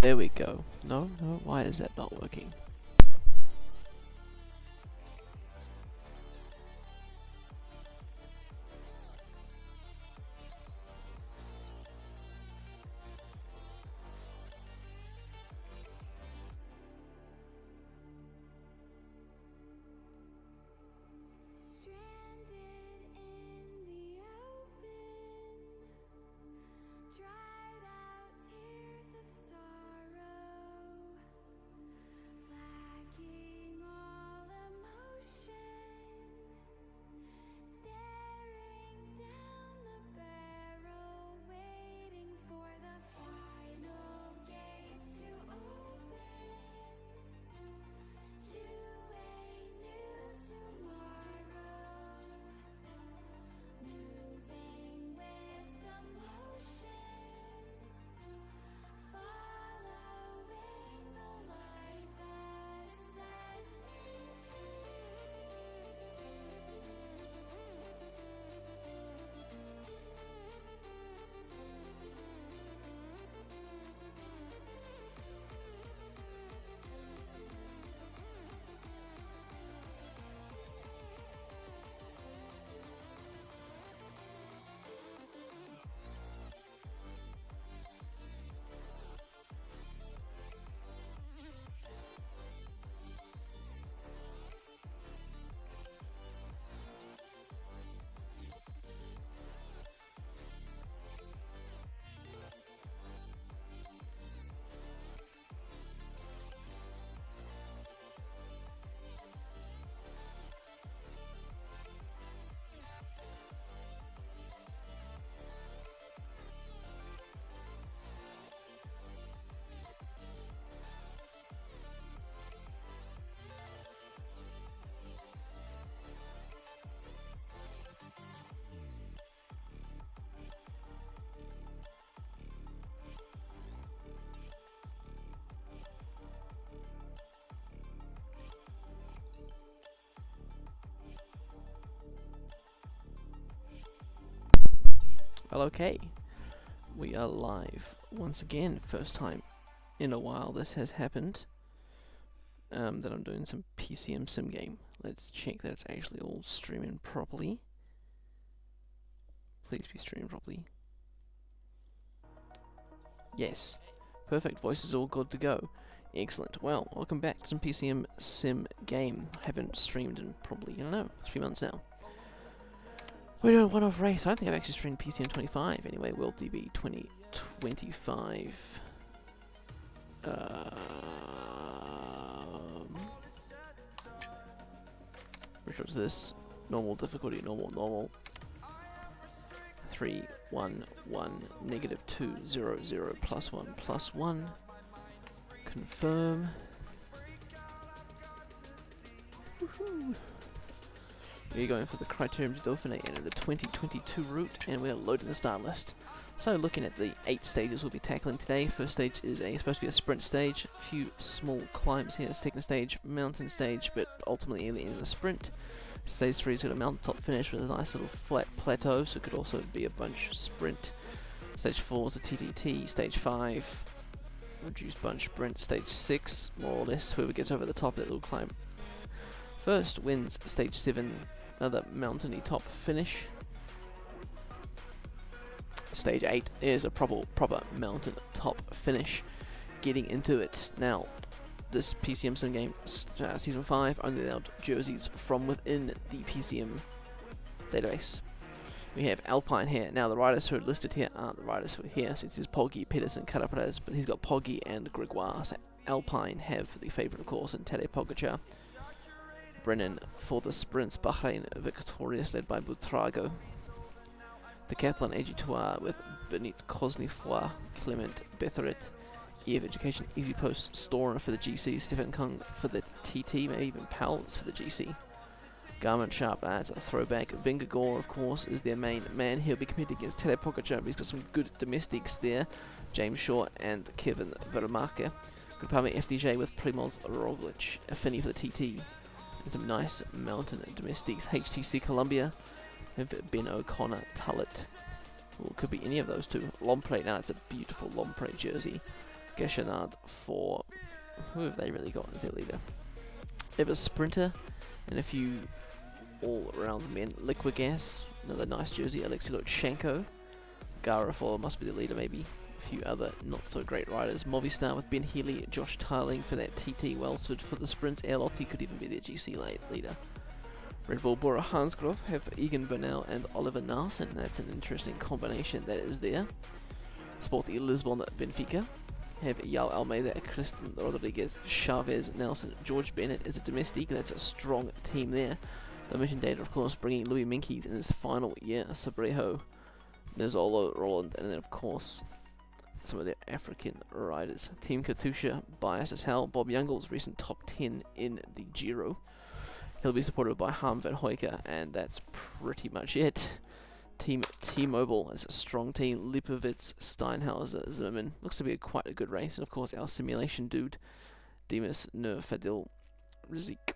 There we go. No, no, why is that not working? Well, okay, we are live once again. First time in a while this has happened. That I'm doing some PCM SimGame. Let's check that it's actually all streaming properly. Please be streaming properly. Yes, perfect. Voice is all good to go. Excellent. Well, welcome back to some PCM SimGame. Haven't streamed in probably, I don't know, 3 months now. We're doing a one-off race. I don't think I've actually streamed PCM 25 anyway. WorldTour 2025. Which was this? Normal difficulty, normal. 3, 1, 1, negative 2, 0, 0, plus 1, plus 1. Confirm. Woohoo! We're going for the Criterium du Dauphine and the 2022 route, and we're loading the start list. So looking at the 8 stages we'll be tackling today. First stage is supposed to be a sprint stage. A few small climbs here. Second stage, mountain stage, but ultimately in a sprint. Stage 3 is got a mountaintop finish with a nice little flat plateau, so it could also be a bunch sprint. Stage 4 is a TTT. Stage 5, reduced bunch sprint. Stage 6, more or less, whoever gets over the top of that little climb first wins. Stage 7, another mountainy top finish. Stage 8 is a proper mountain top finish. Getting into it now. This PCM SimGame Season 5 only allowed jerseys from within the PCM database. We have Alpine here. Now the riders who are listed here aren't the riders who are here. So it says Poggi, Pedersen, Carapaz, but he's got Poggi and Gregoire. So Alpine have the favourite, of course, and Tadej Pogacar. Brennan for the sprints. Bahrain victorious, led by Butrago. Decathlon AG2R with Benit Cosnefroy, Clement Betheret, EF Education, Easy Post, Storer for the GC, Stefan Kung for the TT, maybe even Powell's for the GC. Garmin Sharp, that's a throwback. Vingegaard, of course, is their main man. He'll be competing against Tadej Pogacar, but he's got some good domestics there. James Shaw and Kevin Vermaake. Groupama FDJ with Primoz Roglic, Affini for the TT. And some nice mountain domestics. HTC Columbia have Ben O'Connor, Tullet, Well, it could be any of those two. Lomprey, now it's a beautiful Lomprey jersey. Gachenard for... who have they really got as their leader? They have a Sprinter and a few all-around men. Liquid Gas, another nice jersey. Alexei Lutsenko. Gara for must be the leader maybe. A few other not-so-great riders. Movistar with Ben Healy, Josh Tarling for that TT. Welsford for the sprints. Erlotti could even be their GC leader. Red Bull Bora Hansgrohe have Egan Bernal and Oliver Naesen. That's an interesting combination that is there. Sporting Lisbon Benfica have Yao Almeida, Cristian Rodriguez, Chavez, Nelson, George Bennett is a domestic. That's a strong team there. Dimension Data, of course, bringing Louis Minkies in his final year. Sabrejo, Nizzolo, Roland, and then, of course, some of their African riders. Team Katusha, biased as hell. Bob Youngle's recent top 10 in the Giro. He'll be supported by Harm van Hoyke, and that's pretty much it. Team T-Mobile is a strong team. Lipovitz, Steinhauser, Zimmerman. Looks to be quite a good race. And of course, our simulation dude, Demis Fadil Rizik.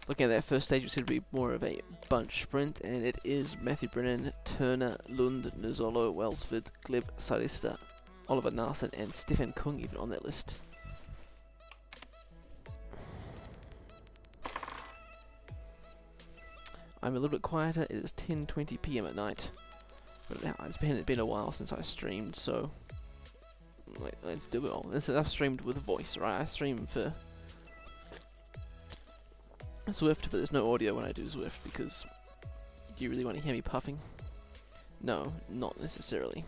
Looking at that first stage, it's going to be more of a bunch sprint, and it is Matthew Brennan, Turner, Lund, Nizzolo, Welsford, Gleb, Sarista, Oliver Naesen, and Stefan Kung even on that list. I'm a little bit quieter. It is 10:20 PM at night, but it's been a while since I streamed, so let's do it all. I've streamed with voice, right? I stream for Zwift, but there's no audio when I do Zwift because do you really want to hear me puffing? No, not necessarily.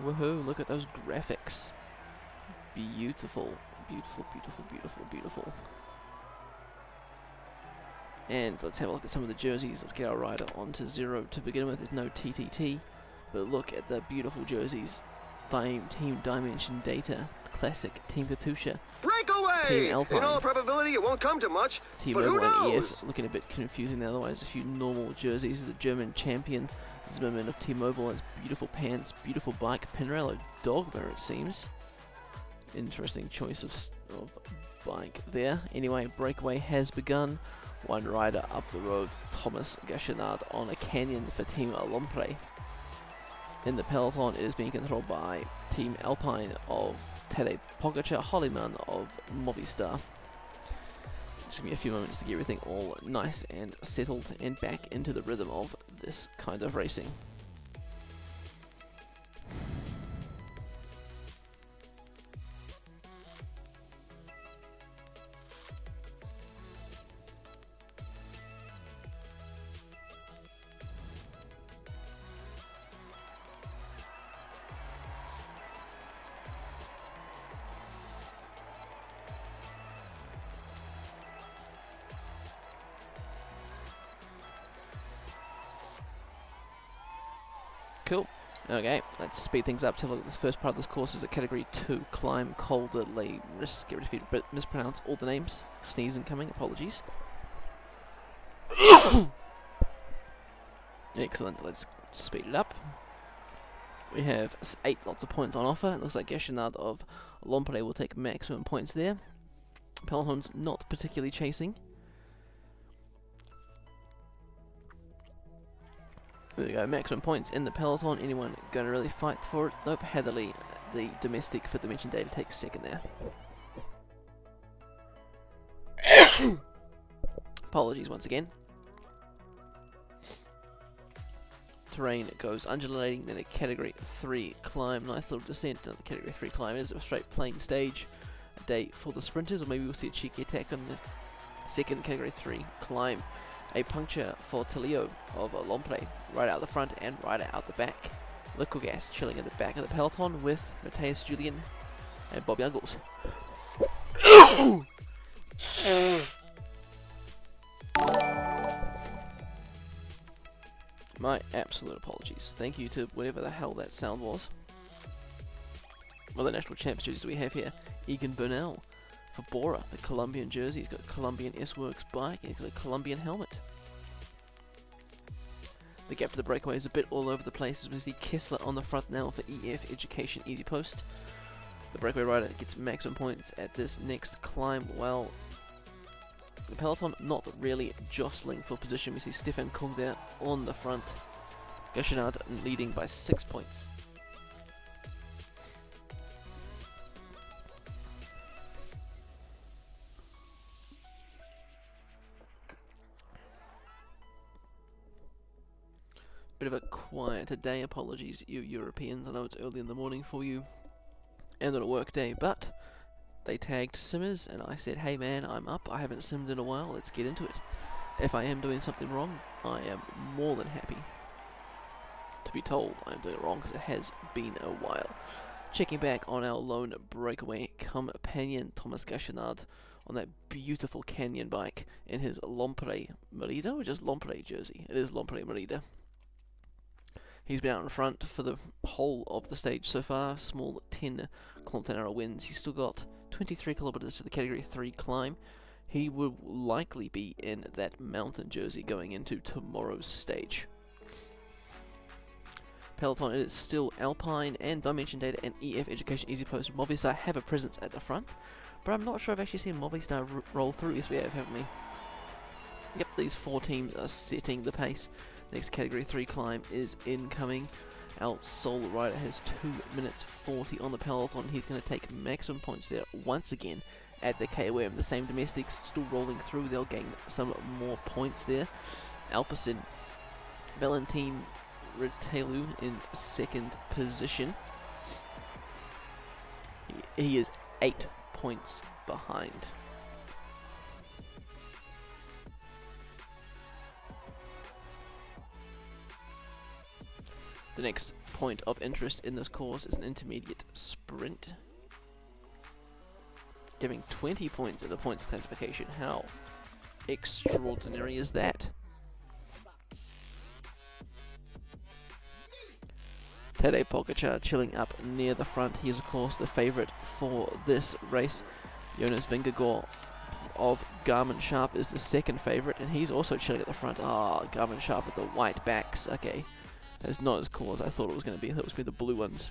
Woohoo, look at those graphics. Beautiful, beautiful, beautiful, beautiful, beautiful. And let's have a look at some of the jerseys. Let's get our rider onto 0 to begin with. There's no TTT, but look at the beautiful jerseys. Team Dimension Data, Classic, Team Katusha, Breakaway! Team Alpine. In all probability, it won't come to much, Team but who Mobile knows? EF, looking a bit confusing there, otherwise a few normal jerseys. The German champion, Zimmerman of T-Mobile, has beautiful pants, beautiful bike, Pinarello Dogma it seems. Interesting choice of bike there. Anyway, breakaway has begun. One rider up the road, Thomas Gachenard on a canyon for Team Lomprey. In the peloton, it is being controlled by Team Alpine of Tadej Pogacar, Holliman of Movistar. Just give me a few moments to get everything all nice and settled and back into the rhythm of this kind of racing. Cool. Okay, let's speed things up. Have a look at the first part of this course. Is a Category 2 climb, Col de la Risk. Get ready to mispronounce all the names. Sneeze incoming. Apologies. Excellent. Let's speed it up. We have 8 lots of points on offer. It looks like Gachenard of Lomprey will take maximum points there. Peloton's not particularly chasing. There we go, maximum points in the peloton. Anyone going to really fight for it? Nope, Heatherly, the domestic for Dimension Data, takes second there. Apologies once again. Terrain goes undulating, then a Category 3 climb. Nice little descent, another Category 3 climb. It is a straight plain stage. A day for the sprinters, or maybe we'll see a cheeky attack on the second Category 3 climb. A puncture for Telio of Lomprey, right out the front and right out the back. Liquid Gas chilling at the back of the peloton with Matthias Julian and Bob Youngles. My absolute apologies. Thank you to whatever the hell that sound was. Well, the national champs jerseys we have here. Egan Bernal for Bora, the Colombian jersey. He's got a Colombian S-Works bike and he's got a Colombian helmet. The gap to the breakaway is a bit all over the place as we see Kessler on the front now for EF Education Easy Post. The breakaway rider gets maximum points at this next climb, while the peloton not really jostling for position. We see Stefan Kung there on the front. Gachenard leading by 6 points. Bit of a quieter day, apologies you Europeans, I know it's early in the morning for you and on a work day, but they tagged simmers and I said, hey man, I'm up, I haven't simmed in a while, let's get into it. If I am doing something wrong, I am more than happy to be told I'm doing it wrong, because it has been a while. Checking back on our lone breakaway companion, Thomas Gachenard, on that beautiful canyon bike in his Lompre Merida, or just Lompre jersey? It is Lompre Merida. He's been out in front for the whole of the stage so far, small 10 kilometre wins. He's still got 23 kilometres to the Category 3 climb. He will likely be in that mountain jersey going into tomorrow's stage. Peloton, it is still Alpine and Dimension Data and EF Education Easy Post. Movistar have a presence at the front, but I'm not sure I've actually seen Movistar roll through. Yes, we have, haven't we? Yep, these 4 teams are setting the pace. Next Category 3 climb is incoming. Our sole rider has 2 minutes 40 on the peloton. He's going to take maximum points there once again at the KOM. The same domestics still rolling through. They'll gain some more points there. Alpecin, Valentin Retelu in second position. He is 8 points behind. The next point of interest in this course is an intermediate sprint, giving 20 points at the points classification. How extraordinary is that? Tadej Pogačar chilling up near the front. He is of course the favourite for this race. Jonas Vingegaard of Garmin Sharp is the second favourite, and he's also chilling at the front. Ah, Garmin Sharp with the white backs. Okay. It's not as cool as I thought it was going to be. I thought it was going to be the blue ones.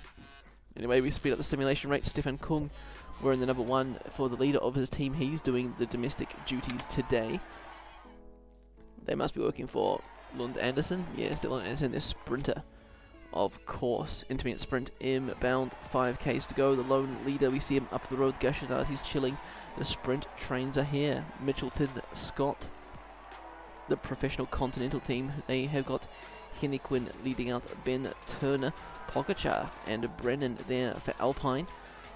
Anyway, we speed up the simulation rate. Stefan Kung, we're in the number 1 for the leader of his team. He's doing the domestic duties today. They must be working for Lund Andersen. Yes, they're Lund Andersen, their sprinter. Of course, intermediate sprint inbound, 5Ks to go. The lone leader, we see him up the road. Gachenard, he's chilling. The sprint trains are here. Mitchelton, Scott, the professional continental team. They have got Hennequin leading out Ben Turner, Pogačar and Brennan there for Alpine.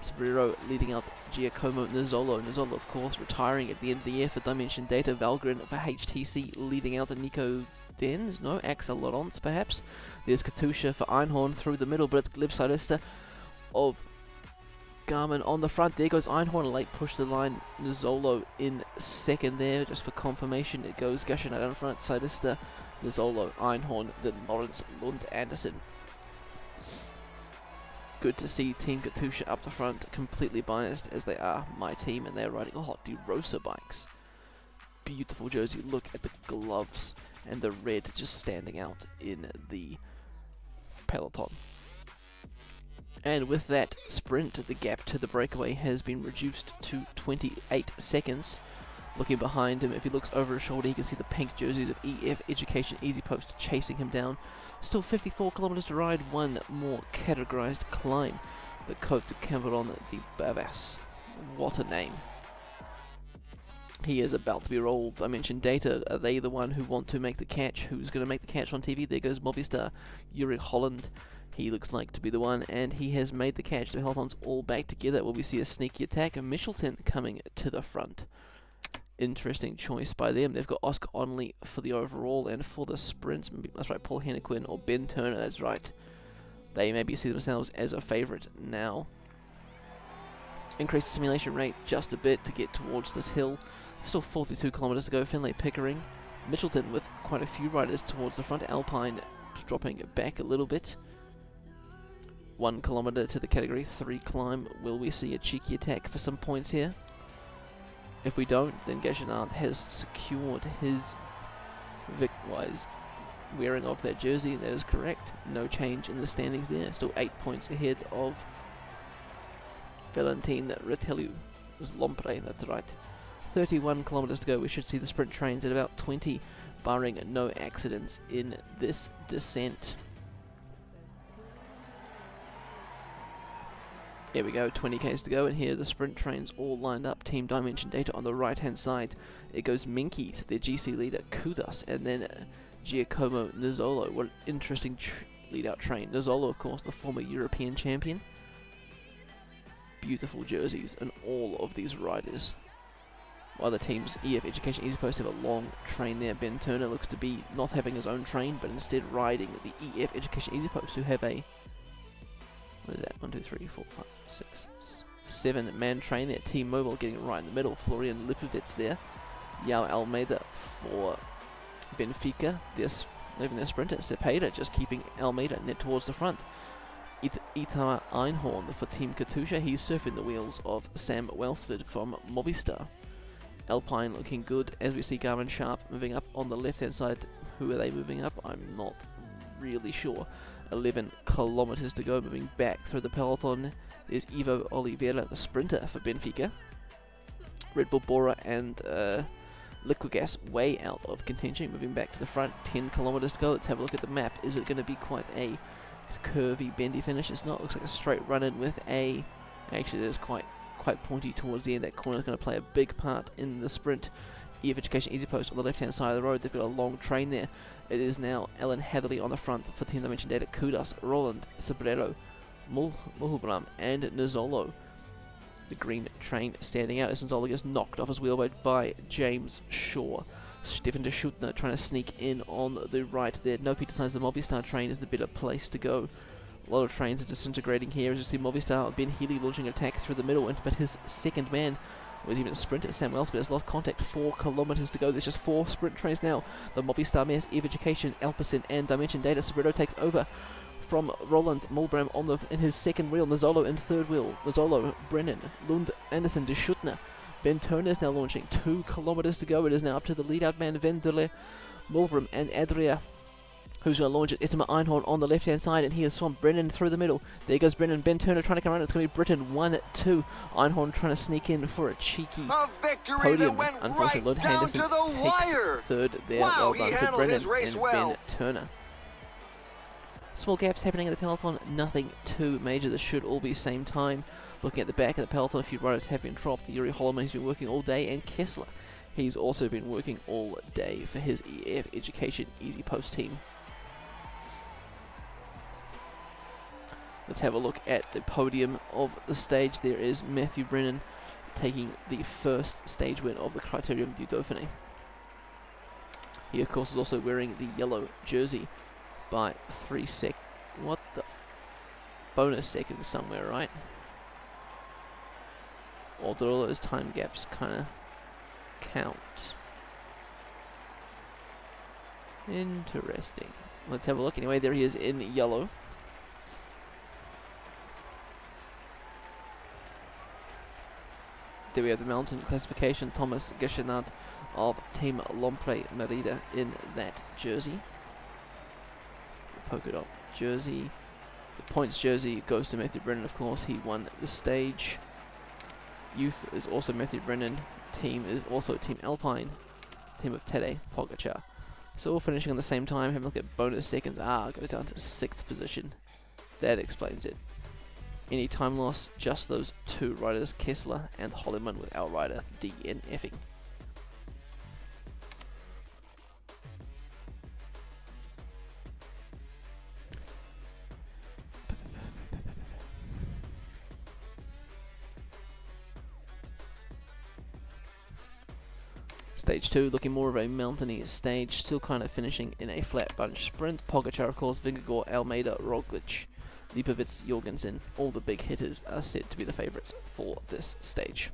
Sobrero leading out Giacomo Nizzolo. Nizzolo, of course, retiring at the end of the year for Dimension Data. Valgren for HTC leading out Nico Denz. No, Axel Laurent perhaps. There's Katusha for Einhorn through the middle, but it's Gleb Sidester of Garmin on the front. There goes Einhorn, a late push to the line. Nizzolo in second there, just for confirmation. It goes Gachenard down front, Sidester, Nizzolo, Einhorn, then Lawrence Lund Andersen. Good to see Team Katusha up the front, completely biased as they are my team, and they're riding Hot DeRosa bikes. Beautiful jersey. Look at the gloves and the red just standing out in the peloton. And with that sprint, the gap to the breakaway has been reduced to 28 seconds. Looking behind him, if he looks over his shoulder, he can see the pink jerseys of EF Education Easy Post chasing him down. Still 54 kilometers to ride, one more categorized climb. The Côte de Quiberon de Bavas. What a name. He is about to be rolled. I mentioned Data. Are they the one who want to make the catch? Who's going to make the catch on TV? There goes Movistar. Yuri Holland. He looks like to be the one, and he has made the catch. The Peloton's all back together. Will we see a sneaky attack? And Michelton coming to the front. Interesting choice by them. They've got Oscar Onley for the overall, and for the sprint, that's right, Paul Hennequin or Ben Turner, that's right. They maybe see themselves as a favourite now. Increase the simulation rate just a bit to get towards this hill. Still 42 kilometers to go. Finlay Pickering. Michelton with quite a few riders towards the front. Alpine dropping back a little bit. 1 kilometer to the Category 3 climb. Will we see a cheeky attack for some points here? If we don't, then Gachenard has secured his Vic-wise wearing off that jersey. That is correct. No change in the standings there. Still 8 points ahead of Valentin Retelu. It was Lompre, that's right. 31 kilometers to go. We should see the sprint trains at about 20, barring no accidents in this descent. Here we go, 20 k's to go, and here are the sprint trains all lined up. Team Dimension Data on the right hand side. It goes Minky to their GC leader Kudas, and then Giacomo Nizzolo. What an interesting lead out train. Nizzolo, of course, the former European champion. Beautiful jerseys and all of these riders. While the team's EF Education Easy Post have a long train there. Ben Turner looks to be not having his own train, but instead riding the EF Education Easy Post, who have a, what is that, 1, 2, 3, 4, 5, 6, 7-man train there. Team Mobile getting it right in the middle. Florian Lipovitz there. Yao Almeida for Benfica. Leaving their sprinter. Cepeda just keeping Almeida net towards the front. Itamar Einhorn for Team Katusha. He's surfing the wheels of Sam Welsford from Movistar. Alpine looking good as we see Garmin Sharp moving up on the left hand side. Who are they moving up? I'm not really sure. 11 kilometers to go, moving back through the peloton. There's Ivo Oliveira, the sprinter for Benfica. Red Bull Bora and Liquigas way out of contention, moving back to the front. 10 kilometers to go. Let's have a look at the map. Is it going to be quite a curvy, bendy finish? It's not. It looks like a straight run in with a... Actually, it is quite pointy towards the end. That corner is going to play a big part in the sprint. EF Education Easy Post on the left hand side of the road. They've got a long train there. It is now Ellen Heatherley on the front for Team Dimension Data. Kudas, Roland, Sobrero, Mulhubram and Nizzolo. The green train standing out as Nizzolo gets knocked off his wheelbase by James Shaw. Stefan de Schutner trying to sneak in on the right there. Nope, he decides the Movistar train is the better place to go. A lot of trains are disintegrating here as you see Movistar. Ben Healy launching an attack through the middle, but his second man was even a sprinter. Sam Welsford has lost contact. 4 kilometers to go. There's just 4 sprint trains now. The Movistar Mares, EV Education, Alpecin and Dimension Data. Sobrero takes over from Roland Mulbram in his second wheel. Nizzolo in third wheel. Nizzolo, Brennan, Lund, Anderson, de Schutner. Ben Turner is now launching. 2 kilometers to go. It is now up to the lead-out man, Vendele, Mulbram and Adria, who's going to launch it. Itamar Einhorn on the left-hand side, and he has swamped Brennan through the middle. There goes Brennan. Ben Turner trying to come around. It's going to be Britain 1-2. Einhorn trying to sneak in for a cheeky podium. Unfortunately, Lund Henderson takes third there. Well done to Brennan and Ben Turner. Small gaps happening at the peloton. Nothing too major. This should all be same time. Looking at the back of the peloton, a few riders have been dropped. Yuri Holloman has been working all day, and Kessler, he's also been working all day for his EF Education Easy Post team. Let's have a look at the podium of the stage. There is Matthew Brennan taking the first stage win of the Criterium du Dauphine. He, of course, is also wearing the yellow jersey by 3 seconds. What the? Bonus seconds somewhere, right? Or do all those time gaps kind of count? Interesting. Let's have a look. Anyway, there he is in yellow. There we have the mountain classification. Thomas Geschenat of Team Lompre Merida in that jersey. The polka dot jersey. The points jersey goes to Matthew Brennan, of course. He won the stage. Youth is also Matthew Brennan. Team is also Team Alpine. Team of Tadej Pogačar. So all finishing on the same time. Have a look at bonus seconds. Goes down to 6th position. That explains it. Any time loss, just those 2 riders, Kessler and Holliman, with our rider DNFing. Stage 2 looking more of a mountainy stage, still kind of finishing in a flat bunch sprint. Pogačar, of course, Vingegaard, Almeida, Roglic, Lipovitz, Jorgensen, all the big hitters are said to be the favourites for this stage.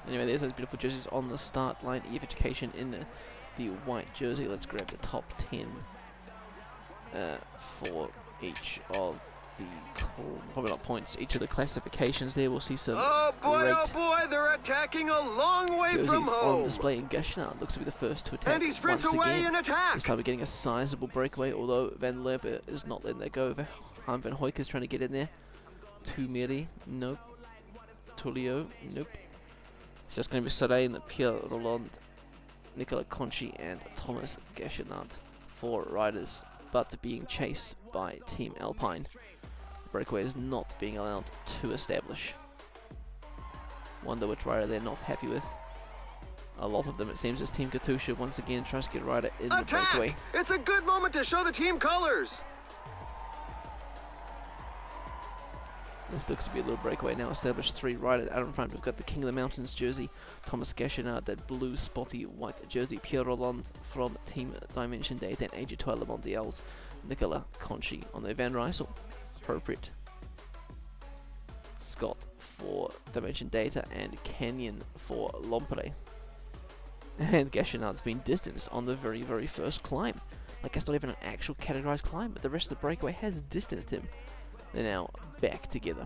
Anyway, there's those beautiful jerseys on the start line. EF Education in the white jersey. Let's grab the top 10 for each of the, probably not points, each of the classifications there. We'll see some Oh great boy, they're attacking a long way from jerseys on home. display, and Gashinard looks to be the first to attack And he sprints once away again. in attack. This time we're getting a sizable breakaway, although Van Lerber is not letting that go. Han van Hoyk is trying to get in there. Tumiri, nope. Tulio, nope. It's just going to be Sarain, Pierre Roland, Nicola Conchi, and Thomas Gashinard. 4 riders, but being chased by Team Alpine. The breakaway is not being allowed to establish. Wonder which rider they're not happy with. A lot of them, it seems, as Team Katusha once again tries to get a rider in the breakaway. It's a good moment to show the team colors. This looks to be a little breakaway now. Established 3 riders out in front. We've got the King of the Mountains jersey, Thomas Gashinard, that blue spotty white jersey, Pierre Roland from Team Dimension Data, and Age Toile Mondials, Nicola Conchi on the Van Rysel. Appropriate. Scott for Dimension Data, and Canyon for Lompre. And Gashinard's been distanced on the very, very first climb. Like, it's not even an actual categorized climb, but the rest of the breakaway has distanced him. They're now back together.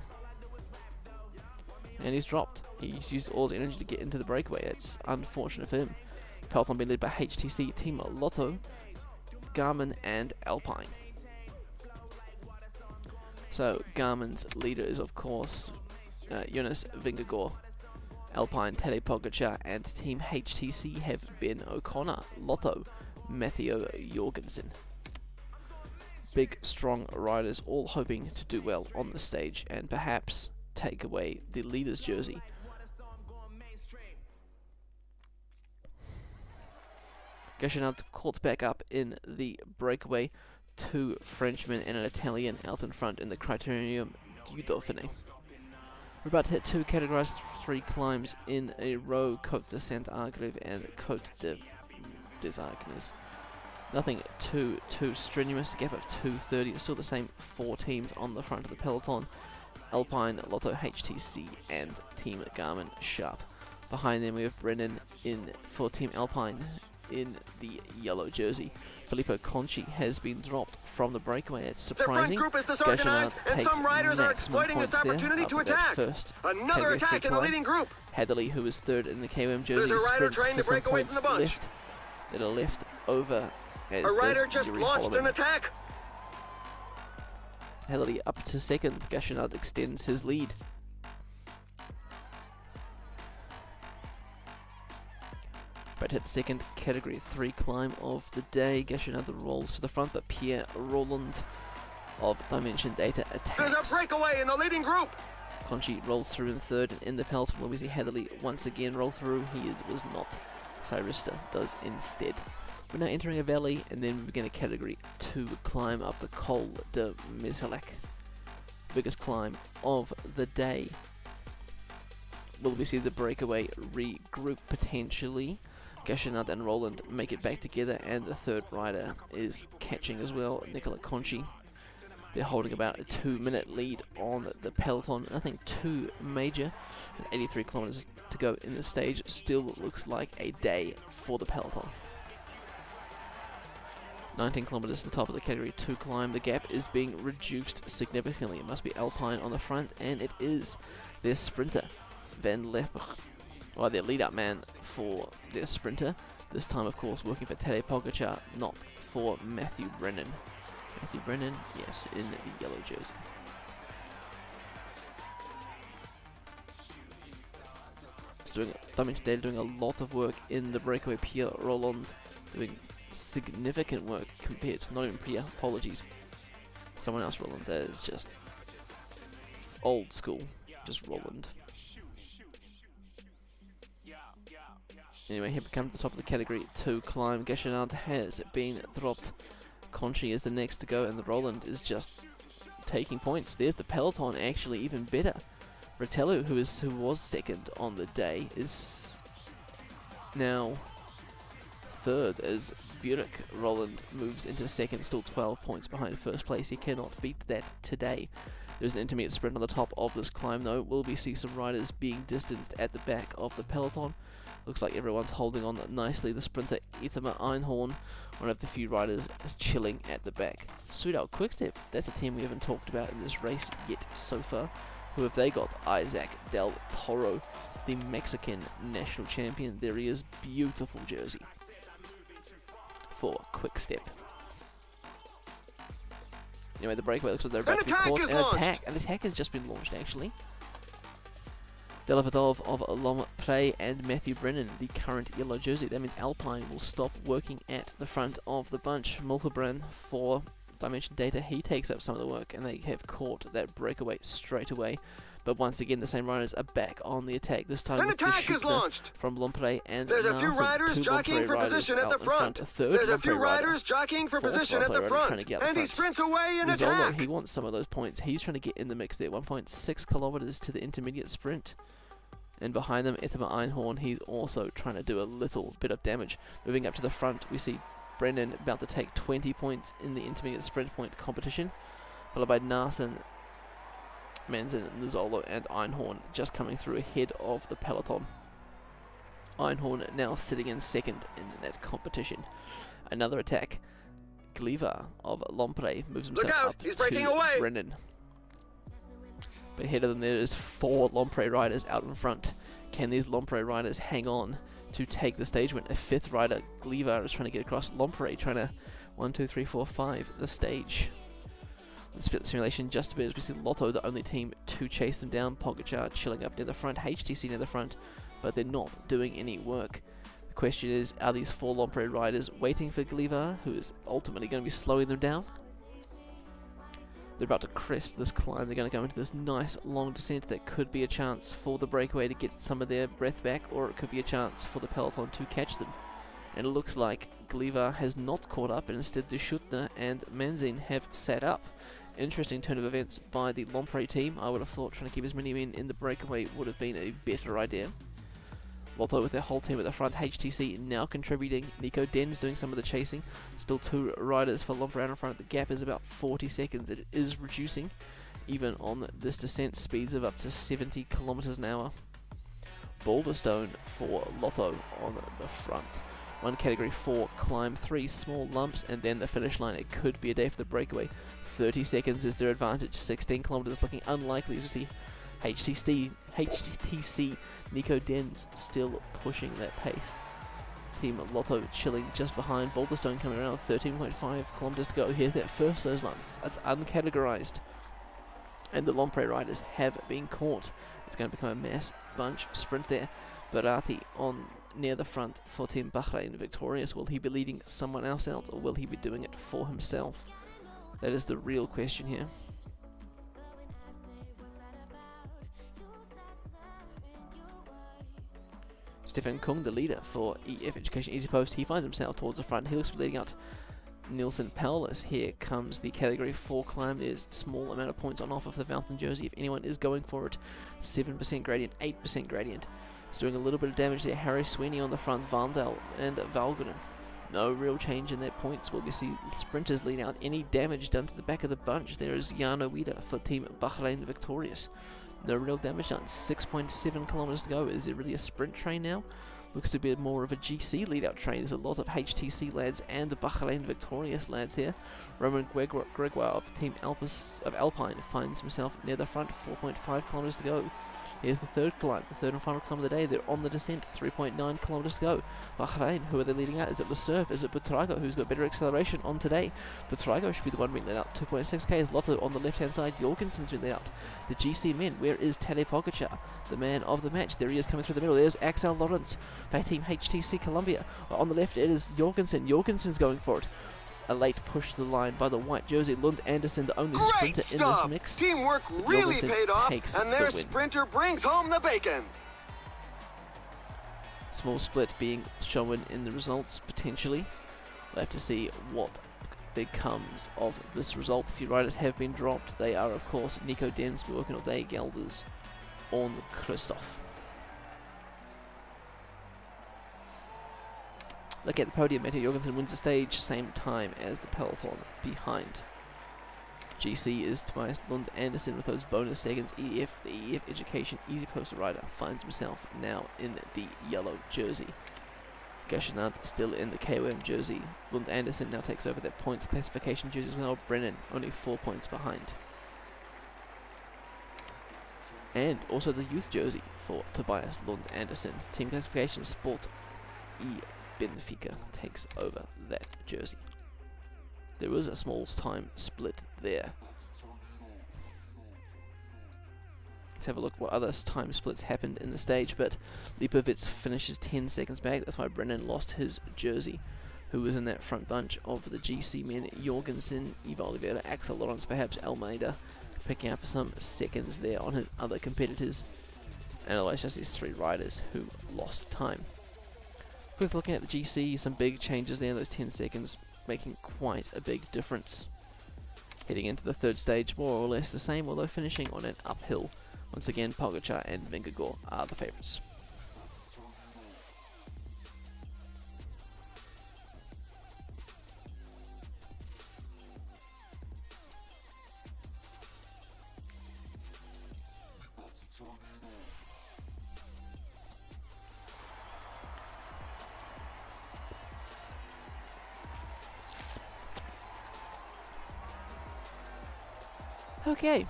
And he's dropped. He's used all his energy to get into the breakaway. It's unfortunate for him. The peloton being led by HTC, Team Lotto, Garmin, and Alpine. So, Garmin's leader is, of course, Jonas Vingegaard. Alpine, Tadej Pogacar, and Team HTC have Ben O'Connor. Lotto, Matteo Jorgensen. Big, strong riders, all hoping to do well on the stage and perhaps take away the leader's jersey. Gashinard caught back up in the breakaway. 2 Frenchmen and an Italian out in front in the Criterium du Dauphine. We're about to hit 2 categorized 3 climbs in a row, Côte de Saint-Agrève and Côte des Ardennes. Nothing too strenuous. A gap of 2:30. It's still the same 4 teams on the front of the peloton. Alpine, Lotto, HTC, and Team Garmin Sharp. Behind them we have Brennan in for Team Alpine in the yellow jersey. Filippo Conchi has been dropped from the breakaway. It's surprising. Their front group is disorganized, and some riders are exploiting this opportunity to attack. Another attack in the leading group. Hadley, who is 3rd in the KOM jersey, There's a rider sprints trying for to break some away from points the bunch. left. That are left over. A rider just launched an attack. Hadley up to 2nd. Gashinard extends his lead. But hit 2nd, category 3 climb of the day. Gashinard rolls to the front, but Pierre Roland of Dimension Data attacks. There's a breakaway in the leading group. Conchi rolls through in 3rd, and in the peloton when we see Hadley once again roll through, was not. Cyrista does instead. We're now entering a valley, and then we begin a category 2 climb up the Col de Mezelac. Biggest climb of the day. Will we see the breakaway regroup potentially? Gashinard and Roland make it back together, and the 3rd rider is catching as well, Nicola Conchi. They're holding about a 2-minute lead on the peloton. Nothing too major. With 83 kilometers to go in the stage, it still looks like a day for the peloton. 19 kilometers to the top of the category 2 climb. The gap is being reduced significantly. It must be Alpine on the front, and it is. Their sprinter, Van Lerber, or their lead-up man for their sprinter. This time, of course, working for Tadej Pogacar, not for Matthew Brennan. Matthew Brennan, yes, in the yellow jersey. Dimension Data doing a lot of work in the breakaway. Pierre Roland doing significant work compared to, not even Pierre, apologies. Someone else, Roland, that is just old school, just Roland. Anyway, here we come to the top of the category 2 climb. Gashinard has been dropped. Conchi is the next to go, and the Roland is just taking points. There's the peloton, actually even better. Ratello, who was 2nd on the day, is now 3rd as Burek Roland moves into 2nd, still 12 points behind 1st place. He cannot beat that today. There's an intermediate sprint on the top of this climb though. Will we see some riders being distanced at the back of the peloton? Looks like everyone's holding on nicely. The sprinter Ithamar Einhorn, one of the few riders, is chilling at the back. Soudal Quickstep, that's a team we haven't talked about in this race yet so far. Who have they got? Isaac Del Toro, the Mexican national champion. There he is, beautiful jersey for Quickstep. Anyway, the breakaway looks like they're about to be caught. An attack has just been launched actually. Delavedov of Lompré and Matthew Brennan, the current yellow jersey. That means Alpine will stop working at the front of the bunch. Multibran for Dimension Data, he takes up some of the work, and they have caught that breakaway straight away. But once again, the same riders are back on the attack. This time with the launched from Lompré and there's a few riders jockeying for position at the front. There's a few riders jockeying for position at the front, and he sprints away in attack. He wants some of those points. He's trying to get in the mix there. 1.6 kilometers to the intermediate sprint. And behind them, Ithamar Einhorn, he's also trying to do a little bit of damage. Moving up to the front, we see Brennan about to take 20 points in the intermediate sprint point competition, followed by Narsen, Manzin, Nizzolo, and Einhorn just coming through ahead of the peloton. Einhorn now sitting in second in that competition. Another attack. Gliva of Lompré moves himself up to Brennan. But ahead of them there is 4 Lompré riders out in front. Can these Lompré riders hang on to take the stage win? A 5th rider, Gliva, is trying to get across. Lompré trying to 1, 2, 3, 4, 5 the stage. The split simulation just a bit as we see Lotto, the only team to chase them down. Pogacar chilling up near the front, HTC near the front, but they're not doing any work. The question is, are these 4 Lompré riders waiting for Gliva, who is ultimately going to be slowing them down? They're about to crest this climb. They're going to go into this nice long descent. That could be a chance for the breakaway to get some of their breath back, or it could be a chance for the peloton to catch them. And it looks like Gliva has not caught up, and instead de Schuttner and Manzin have sat up. Interesting turn of events by the Lompré team. I would have thought trying to keep as many men in the breakaway would have been a better idea. Lotto with their whole team at the front. HTC now contributing. Nico Den's doing some of the chasing. Still 2 riders for Lompré out in front. The gap is about 40 seconds. It is reducing, even on this descent. Speeds of up to 70 kilometers an hour. Boulderstone for Lotto on the front. 1 category 4 climb, 3 small lumps, and then the finish line. It could be a day for the breakaway. 30 seconds is their advantage. 16 kilometers looking unlikely as we see HTC Nico Den's still pushing that pace. Team Lotto chilling just behind. Boulderstone coming around, 13.5 kilometers to go. Here's that first of those lumps. That's uncategorized. And the Lompré riders have been caught. It's going to become a mass bunch sprint there. Berati on near the front for Team Bahrain victorious. Will he be leading someone else out, or will he be doing it for himself? That is the real question here. Stefan Kung, the leader for EF Education Easy Post, he finds himself towards the front. He looks to be leading out Nielsen Paulus. Here comes the category 4 climb. There's small amount of points on offer for the Valton jersey if anyone is going for it. 7% gradient, 8% gradient. It's doing a little bit of damage there. Harry Sweeney on the front, Vandal and Valgren. No real change in their points. Will we see sprinters leading out? Any damage done to the back of the bunch? There is Jano Wieder for Team Bahrain victorious. No real damage done. 6.7 kilometers to go. Is it really a sprint train now? Looks to be more of a GC lead-out train. There's a lot of HTC lads and Bahrain victorious lads here. Roman Gregoire of Team Alpine finds himself near the front. 4.5 kilometers to go. Here's the third climb, the third and final climb of the day. They're on the descent, 3.9 kilometers to go. Bahrain, who are they leading out? Is it Le Cerf? Is it Butrago, who's got better acceleration on today? Butrago should be the one being led out. 2.6 Ks. Lotto on the left-hand side. Jorgensen's been led out. The GC men, where is Tadej Pogacar, the man of the match? There he is coming through the middle. There's Axel Lawrence by Team HTC Columbia. On the left, it is Jorgensen. Jorgensen's going for it. A late push to the line by the white jersey. Lund Anderson, the only sprinter in this mix. Teamwork really paid off, and their sprinter brings home the bacon. Small split being shown in the results, potentially. We'll have to see what becomes of this result. A few riders have been dropped. They are, of course, Nico Den's been working all day, Gelders on Christoph. Look at the podium. Matthew Jorgensen wins the stage, same time as the peloton behind. GC is Tobias Lund Andersen with those bonus seconds. EF, the EF Education Easy Poster rider, finds himself now in the yellow jersey. Gashinant still in the KOM jersey. Lund Andersen now takes over that points classification jersey as well. Brennan only 4 points behind. And also the youth jersey for Tobias Lund Andersen. Team classification Sport E Benfica takes over that jersey. There was a small time split there. Let's have a look what other time splits happened in the stage, but Lipovitz finishes 10 seconds back. That's why Brennan lost his jersey. Who was in that front bunch of the GC men? Jorgensen, Eva Oliveira, Axel Lawrence, perhaps Almeida, picking up some seconds there on his other competitors. And otherwise just these three riders who lost time. Quick looking at the GC, some big changes there in those 10 seconds, making quite a big difference. Heading into the third stage, more or less the same, although finishing on an uphill. Once again, Pogacar and Vingegaard are the favourites. Okay,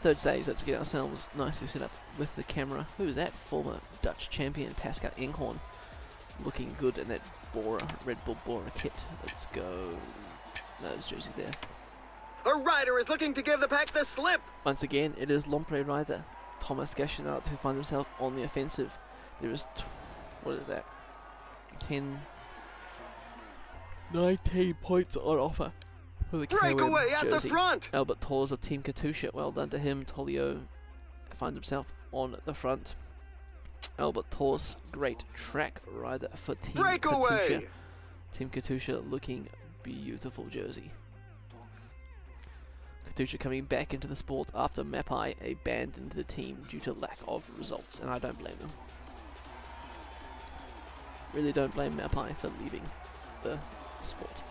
third stage, let's get ourselves nicely set up with the camera. Who's that? Former Dutch champion Pascal Enghorn, looking good in that Bora, Red Bull Bora kit. Let's go. No, there's jersey there. A rider is looking to give the pack the slip. Once again, it is Lompre rider Thomas Gashinart who finds himself on the offensive. There is, what is that? 19 points on offer. Breakaway at the front! Albert Torres of Team Katusha, well done to him. Tolio finds himself on the front. Albert Torres, great track rider for Team Katusha. Team Katusha looking beautiful jersey. Katusha coming back into the sport after Mapai abandoned the team due to lack of results, and I don't blame them. Really don't blame Mapai for leaving the sport.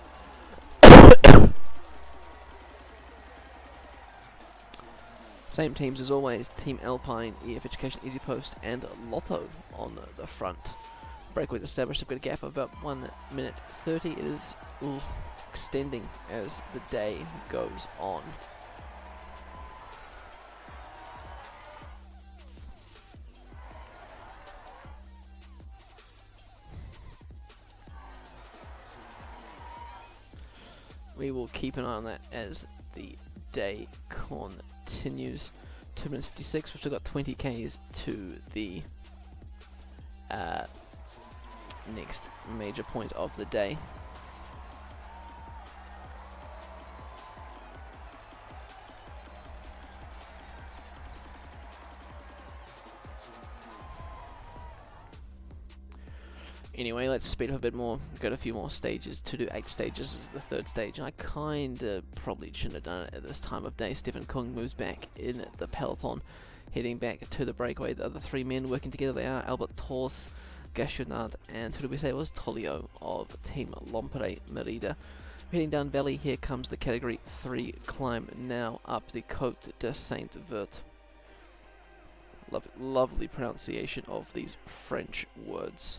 Same teams as always, Team Alpine, EF Education, Easy Post, and Lotto on the front. Breakaway established, they've got a gap of about 1 minute 30. It is extending as the day goes on. We will keep an eye on that as the day continues. 2 minutes 56, we've still got 20 Ks to the next major point of the day. Anyway, let's speed up a bit more. We've got a few more stages to do. 8 stages is the third stage. I kinda probably shouldn't have done it at this time of day. Stefan Kung moves back in the peloton, heading back to the breakaway. The other 3 men working together, they are Albert Torres, Gashinart, and who did we say it was? Tolio of Team Lompre Merida. Heading down valley, here comes the category 3 climb now up the Côte de Saint-Vert. Lovely pronunciation of these French words.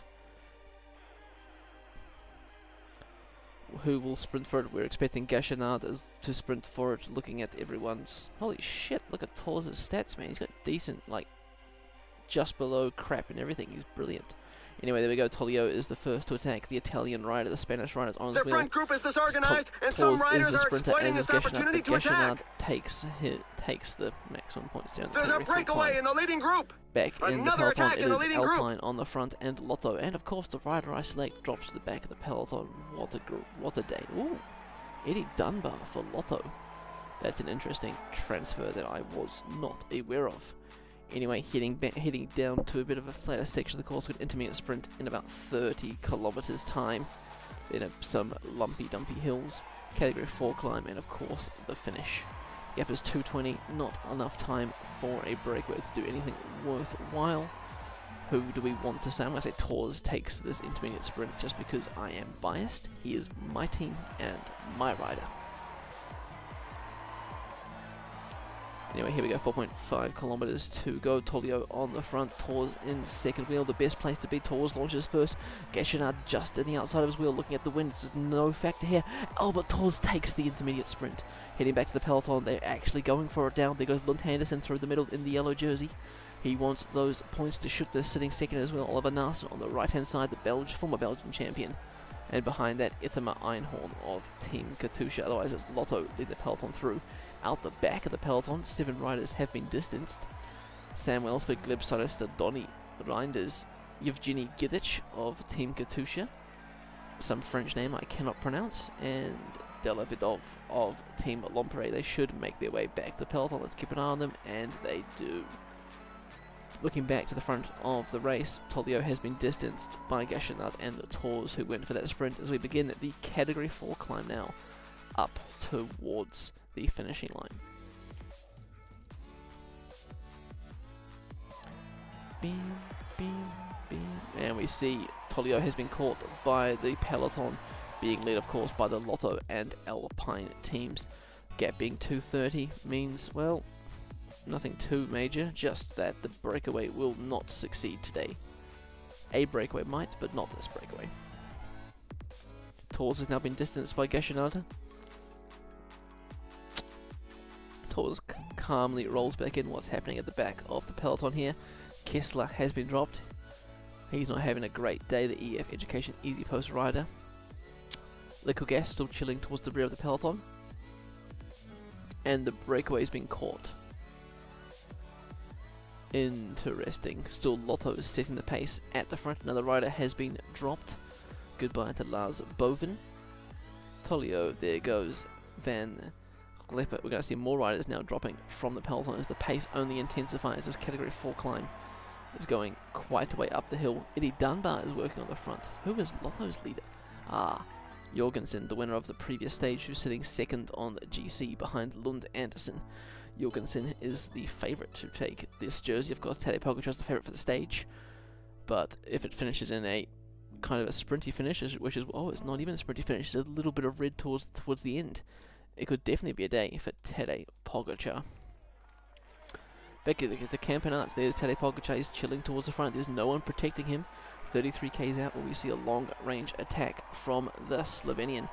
Who will sprint for it? We're expecting Gashinart to sprint for it, looking at everyone's... Holy shit, look at Torres' stats, man. He's got decent, like, just below crap and everything. He's brilliant. Anyway, there we go. Tolio is the first to attack. The Italian rider, the Spanish rider's on his wheel. The front group is disorganized, and some riders are exploiting this opportunity to attack. Takes the maximum points down. There's a breakaway in the leading group. Back in the peloton, it is Alpine on the front and Lotto. And of course, the rider I select drops to the back of the peloton. What a day. Ooh, Eddie Dunbar for Lotto. That's an interesting transfer that I was not aware of. Anyway, heading down to a bit of a flatter section of the course with intermediate sprint in about 30 kilometers time. Then some lumpy dumpy hills, category 4 climb, and of course the finish. Gap is 2:20, not enough time for a breakaway to do anything worthwhile. Who do we want to say? I'm going to say Torres takes this intermediate sprint just because I am biased. He is my team and my rider. Anyway, here we go, 4.5 kilometers to go. Tolio on the front, Tours in second wheel. The best place to be. Tours launches first. Gachenard just in the outside of his wheel, looking at the wind. It's no factor here. Albert Tours takes the intermediate sprint. Heading back to the peloton, they're actually going for it down. There goes Lund Henderson through the middle in the yellow jersey. He wants those points to shoot this, sitting second as well. Oliver Naassen on the right-hand side, the former Belgian champion. And behind that, Ithamar Einhorn of Team Katusha. Otherwise, it's Lotto leading the peloton through. Out the back of the peloton, 7 riders have been distanced. Sam Welsberg, Gleb Saresta, Donny Reinders, Yevgeny Gidic of Team Katusha, some French name I cannot pronounce, and Delavidov of Team Lompre. They should make their way back to the peloton. Let's keep an eye on them, and they do. Looking back to the front of the race, Tolio has been distanced by Gachenard and the Tours, who went for that sprint, as we begin the Category 4 climb now, up towards the finishing line. Beam, beam, beam. And we see Tolio has been caught by the peloton, being led of course by the Lotto and Alpine teams. Gap being 2:30 means, well, nothing too major, just that the breakaway will not succeed today. A breakaway might, but not this breakaway. Tours has now been distanced by Gachenard. Tours calmly rolls back in. What's happening at the back of the peloton here? Kessler has been dropped. He's not having a great day, the EF Education Easy Post rider. Liquogas still chilling towards the rear of the peloton. And the breakaway's been caught. Interesting. Still Lotto is setting the pace at the front. Another rider has been dropped. Goodbye to Lars Bovin. Tolio, there goes Van Glepper. We're going to see more riders now dropping from the peloton as the pace only intensifies. This Category 4 climb is going quite a way up the hill. Eddie Dunbar is working on the front. Who is Lotto's leader? Jorgensen, the winner of the previous stage, who's sitting second on the GC behind Lund Andersen. Jorgensen is the favourite to take this jersey. Of course, Tadej Pogacar is the favourite for the stage, but if it finishes in a kind of a sprinty finish, which is, oh, it's not even a sprinty finish, it's a little bit of red towards the end, it could definitely be a day for Tadej Pogacar. Back at the Campenarts, there's Tadej Pogacar. He's chilling towards the front. There's no one protecting him. 33 k's out where we see a long-range attack from the Slovenian.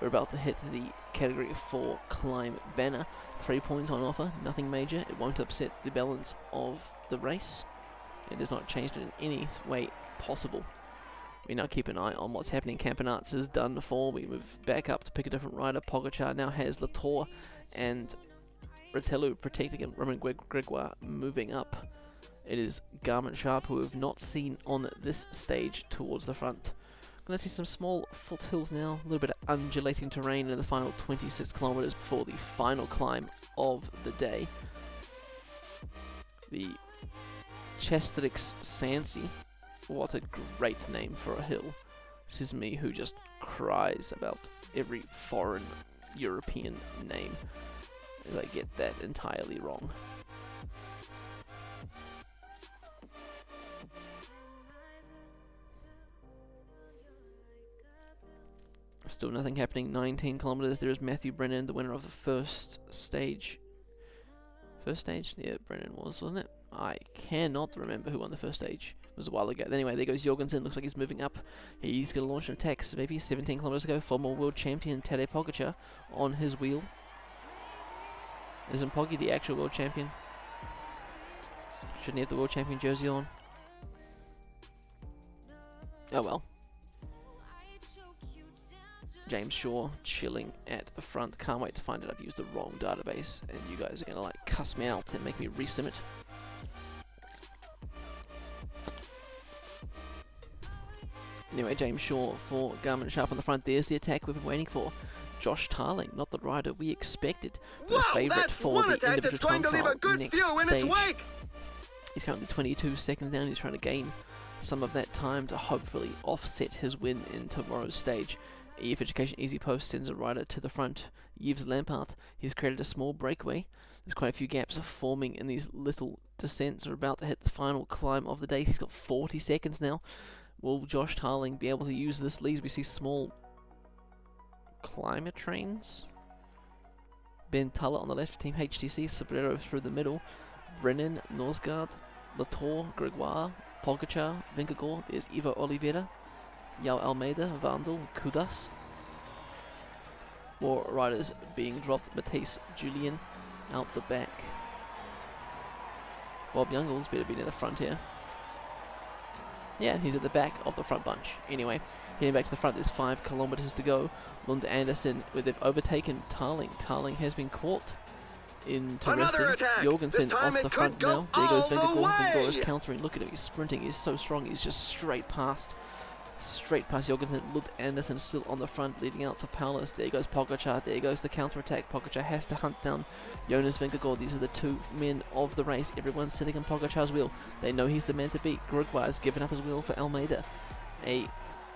We're about to hit the Category 4 climb banner. 3 points on offer, nothing major. It won't upset the balance of the race. It has not changed in any way possible. We now keep an eye on what's happening. Campenarts is done for. We move back up to pick a different rider. Pogacar now has Latour and Rotelu protecting him. Roman Gregoire moving up. It is Garmin Sharp, who we've not seen on this stage, towards the front. Going to see some small foothills now, a little bit of undulating terrain in the final 26 kilometers before the final climb of the day. The Chestrix Sansi. What a great name for a hill. This is me who just cries about every foreign European name, as I get that entirely wrong. Still nothing happening. 19 kilometers. There is Matthew Brennan, the winner of the first stage. First stage? Yeah, Brennan was, wasn't it? I cannot remember who won the first stage. It was a while ago. Anyway, there goes Jorgensen. Looks like he's moving up. He's going to launch an attack. So maybe 17 kilometers ago, former world champion Tadej Pogacar on his wheel. Isn't Poggy the actual world champion? Shouldn't he have the world champion jersey on? Oh well. James Shaw chilling at the front. Can't wait to find out I've used the wrong database and you guys are going to like cuss me out and make me resim it. Anyway, James Shaw for Garmin Sharp on the front. There's the attack we've been waiting for. Josh Tarling, not the rider we expected, but the favourite for the individual time trial next stage. He's currently 22 seconds down. He's trying to gain some of that time to hopefully offset his win in tomorrow's stage. EF Education Easy Post sends a rider to the front. Yves Lampard, he's created a small breakaway. There's quite a few gaps forming in these little descents. We're about to hit the final climb of the day. He's got 40 seconds now. Will Josh Tarling be able to use this lead? We see small climber trains Ben Tuller on the left, Team HTC, Sobrero through the middle, Brennan, Norsgaard, Latour, Gregoire, Pogacar, Vingegaard, there's Ivo Oliveira, Yao Almeida, Vandal, Kudas. More riders being dropped, Matisse, Julian out the back. Bob Youngles better be near the front here. Yeah, he's at the back of the front bunch. Anyway, heading back to the front, there's 5 kilometers to go. Lund Andersen, where they've overtaken Tarling. Tarling has been caught into resting. Jorgensen off the front now. There goes Vingegaard. Vingegaard is countering. Look at him, he's sprinting. He's so strong. He's just straight past Jorgensen. Lund Andersen still on the front, leading out for Paulus. There goes Pogacar. There goes the counter-attack. Pogacar has to hunt down Jonas Vingegaard. These are the 2 men of the race. Everyone's sitting on Pogacar's wheel. They know he's the man to beat. Gregoire has given up his wheel for Almeida.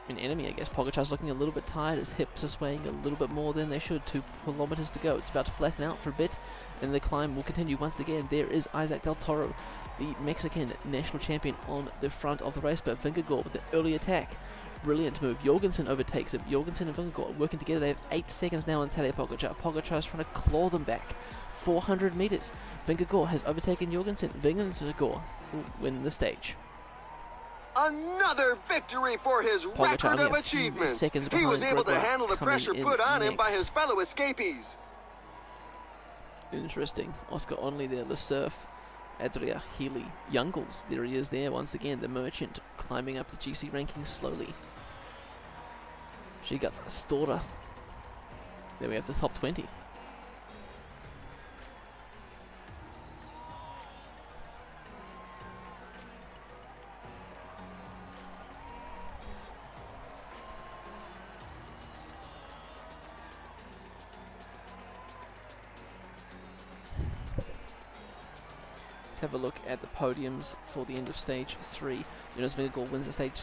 An enemy, I guess. Pogacar's looking a little bit tired. His hips are swaying a little bit more than they should. 2 kilometers to go. It's about to flatten out for a bit, and the climb will continue once again. There is Isaac Del Toro, the Mexican national champion, on the front of the race, but Vingegaard with the early attack. Brilliant move. Jorgensen overtakes him. Jorgensen and Vingegaard are working together. They have 8 seconds now on Tadej Pogacar. Pogacar is trying to claw them back. 400 meters. Vingegaard has overtaken Jorgensen. Vingegaard will win the stage. Another victory for his record of achievement. He was able to handle the pressure put on him by his fellow escapees. Interesting. Oscar Onley there, Le Surf, Adria Healy, Youngles. There he is there once again, the merchant, climbing up the GC rankings slowly. She got Stora. There we have the top 20. Have a look at the podiums for the end of stage 3. Jonas Vingegaard wins the stage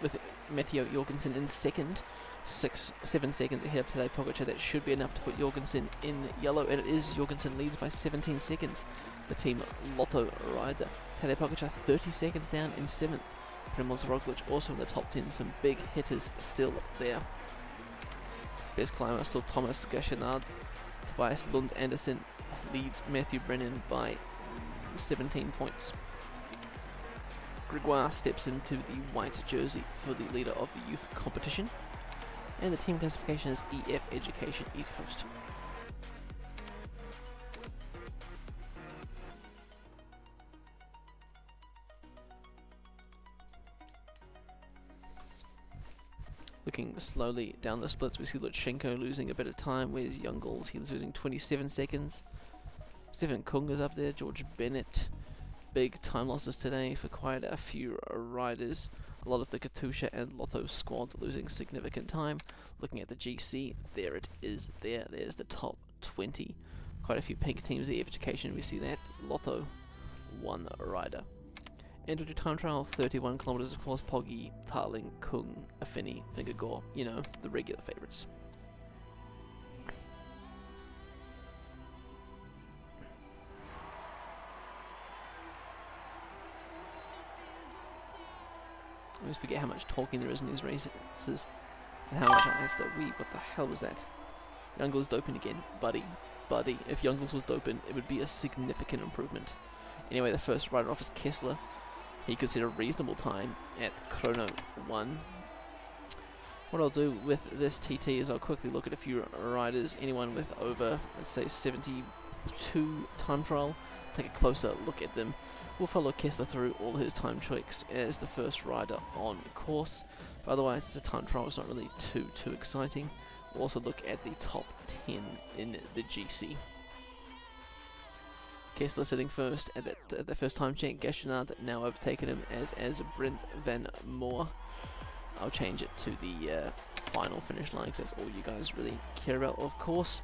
with Matteo Jorgensen in second, 7 seconds ahead of Tadej Pogacar. That should be enough to put Jorgensen in yellow, and it is. Jorgensen leads by 17 seconds. The team Lotto rider. Tadej Pogacar 30 seconds down in 7th. Primoz Roglic also in the top 10. Some big hitters still there. Best climber still Thomas Gachenard. Tobias Lund Andersen leads Matthew Brennan by 17 points. Gregoire steps into the white jersey for the leader of the youth competition, and the team classification is EF Education East Coast. Looking slowly down the splits, we see Lutsenko losing a bit of time. Where's Youngles? He's losing 27 seconds. Stephen Kung is up there, George Bennett. Big time losses today for quite a few riders. A lot of the Katusha and Lotto squad losing significant time. Looking at the GC, there it is there. There's the top 20. Quite a few pink teams, the education, we see that. Lotto, 1 rider. End of the time trial, 31 kilometers, of course. Poggi, Tarling, Kung, Affini, Vingegaard, you know, the regular favorites. I always forget how much talking there is in these races and how much I have to weep. What the hell was that? Youngles doping again. Buddy. If Youngles was doping, it would be a significant improvement. Anyway, the first rider off is Kessler. He could set a reasonable time at Chrono 1. What I'll do with this TT is I'll quickly look at a few riders. Anyone with over, let's say, 72 time trial, take a closer look at them. We'll follow Kessler through all his time tweaks as the first rider on course. But otherwise, the time trial is not really too exciting. We'll also look at the top 10 in the GC. Kessler sitting first at the first time check. Gachenard now overtaken him as Brent Van Moor. I'll change it to the final finish line because that's all you guys really care about, of course.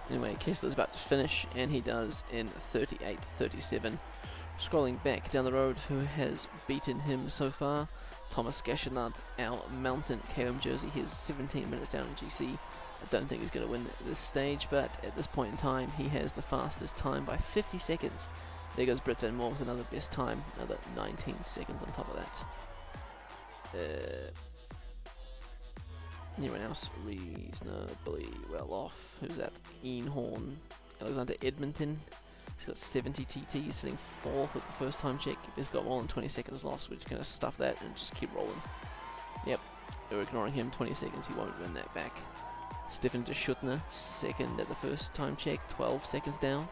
Anyway, Kessler's about to finish, and he does in 38:37. Scrolling back down the road, who has beaten him so far? Thomas Gachenard, our mountain KOM jersey. He is 17 minutes down in GC. I don't think he's going to win this stage, but at this point in time, he has the fastest time by 50 seconds. There goes Brett Van Moor with another best time, another 19 seconds on top of that. Anyone else reasonably well off? Who's that? Einhorn. Alexander Edmonton. He's got 70 TT. He's sitting 4th at the first time check. He's got more than 20 seconds lost. We're just going to stuff that and just keep rolling. Yep. We're ignoring him. 20 seconds. He won't win that back. Stefan de Schutner, 2nd at the first time check. 12 seconds down.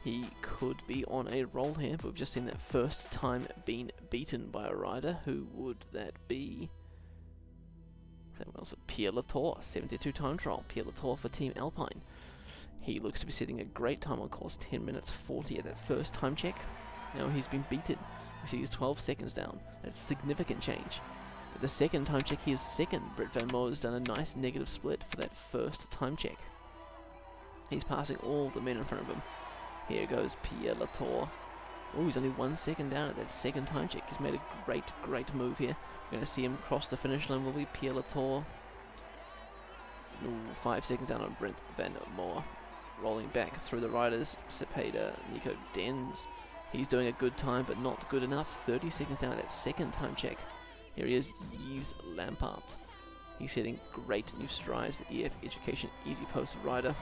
He could be on a roll here, but we've just seen that first time being beaten by a rider. Who would that be? Also Pierre Latour, 72 time trial. Pierre Latour for Team Alpine. He looks to be setting a great time on course, 10 minutes 40 at that first time check. Now he's been beaten. We see he's 12 seconds down. That's significant change. At the second time check, he is 2nd. Brett Van Moor has done a nice negative split for that first time check. He's passing all the men in front of him. Here goes Pierre Latour. Oh, he's only 1 second down at that second time check. He's made a great move here. We're going to see him cross the finish line. Will be Pierre Latour. Ooh, 5 seconds down on Brent Van Moor. Rolling back through the riders. Cepeda, Nico Denz. He's doing a good time, but not good enough. 30 seconds down at that second time check. Here he is, Yves Lampart. He's setting great new strides. The EF Education Easy Post rider.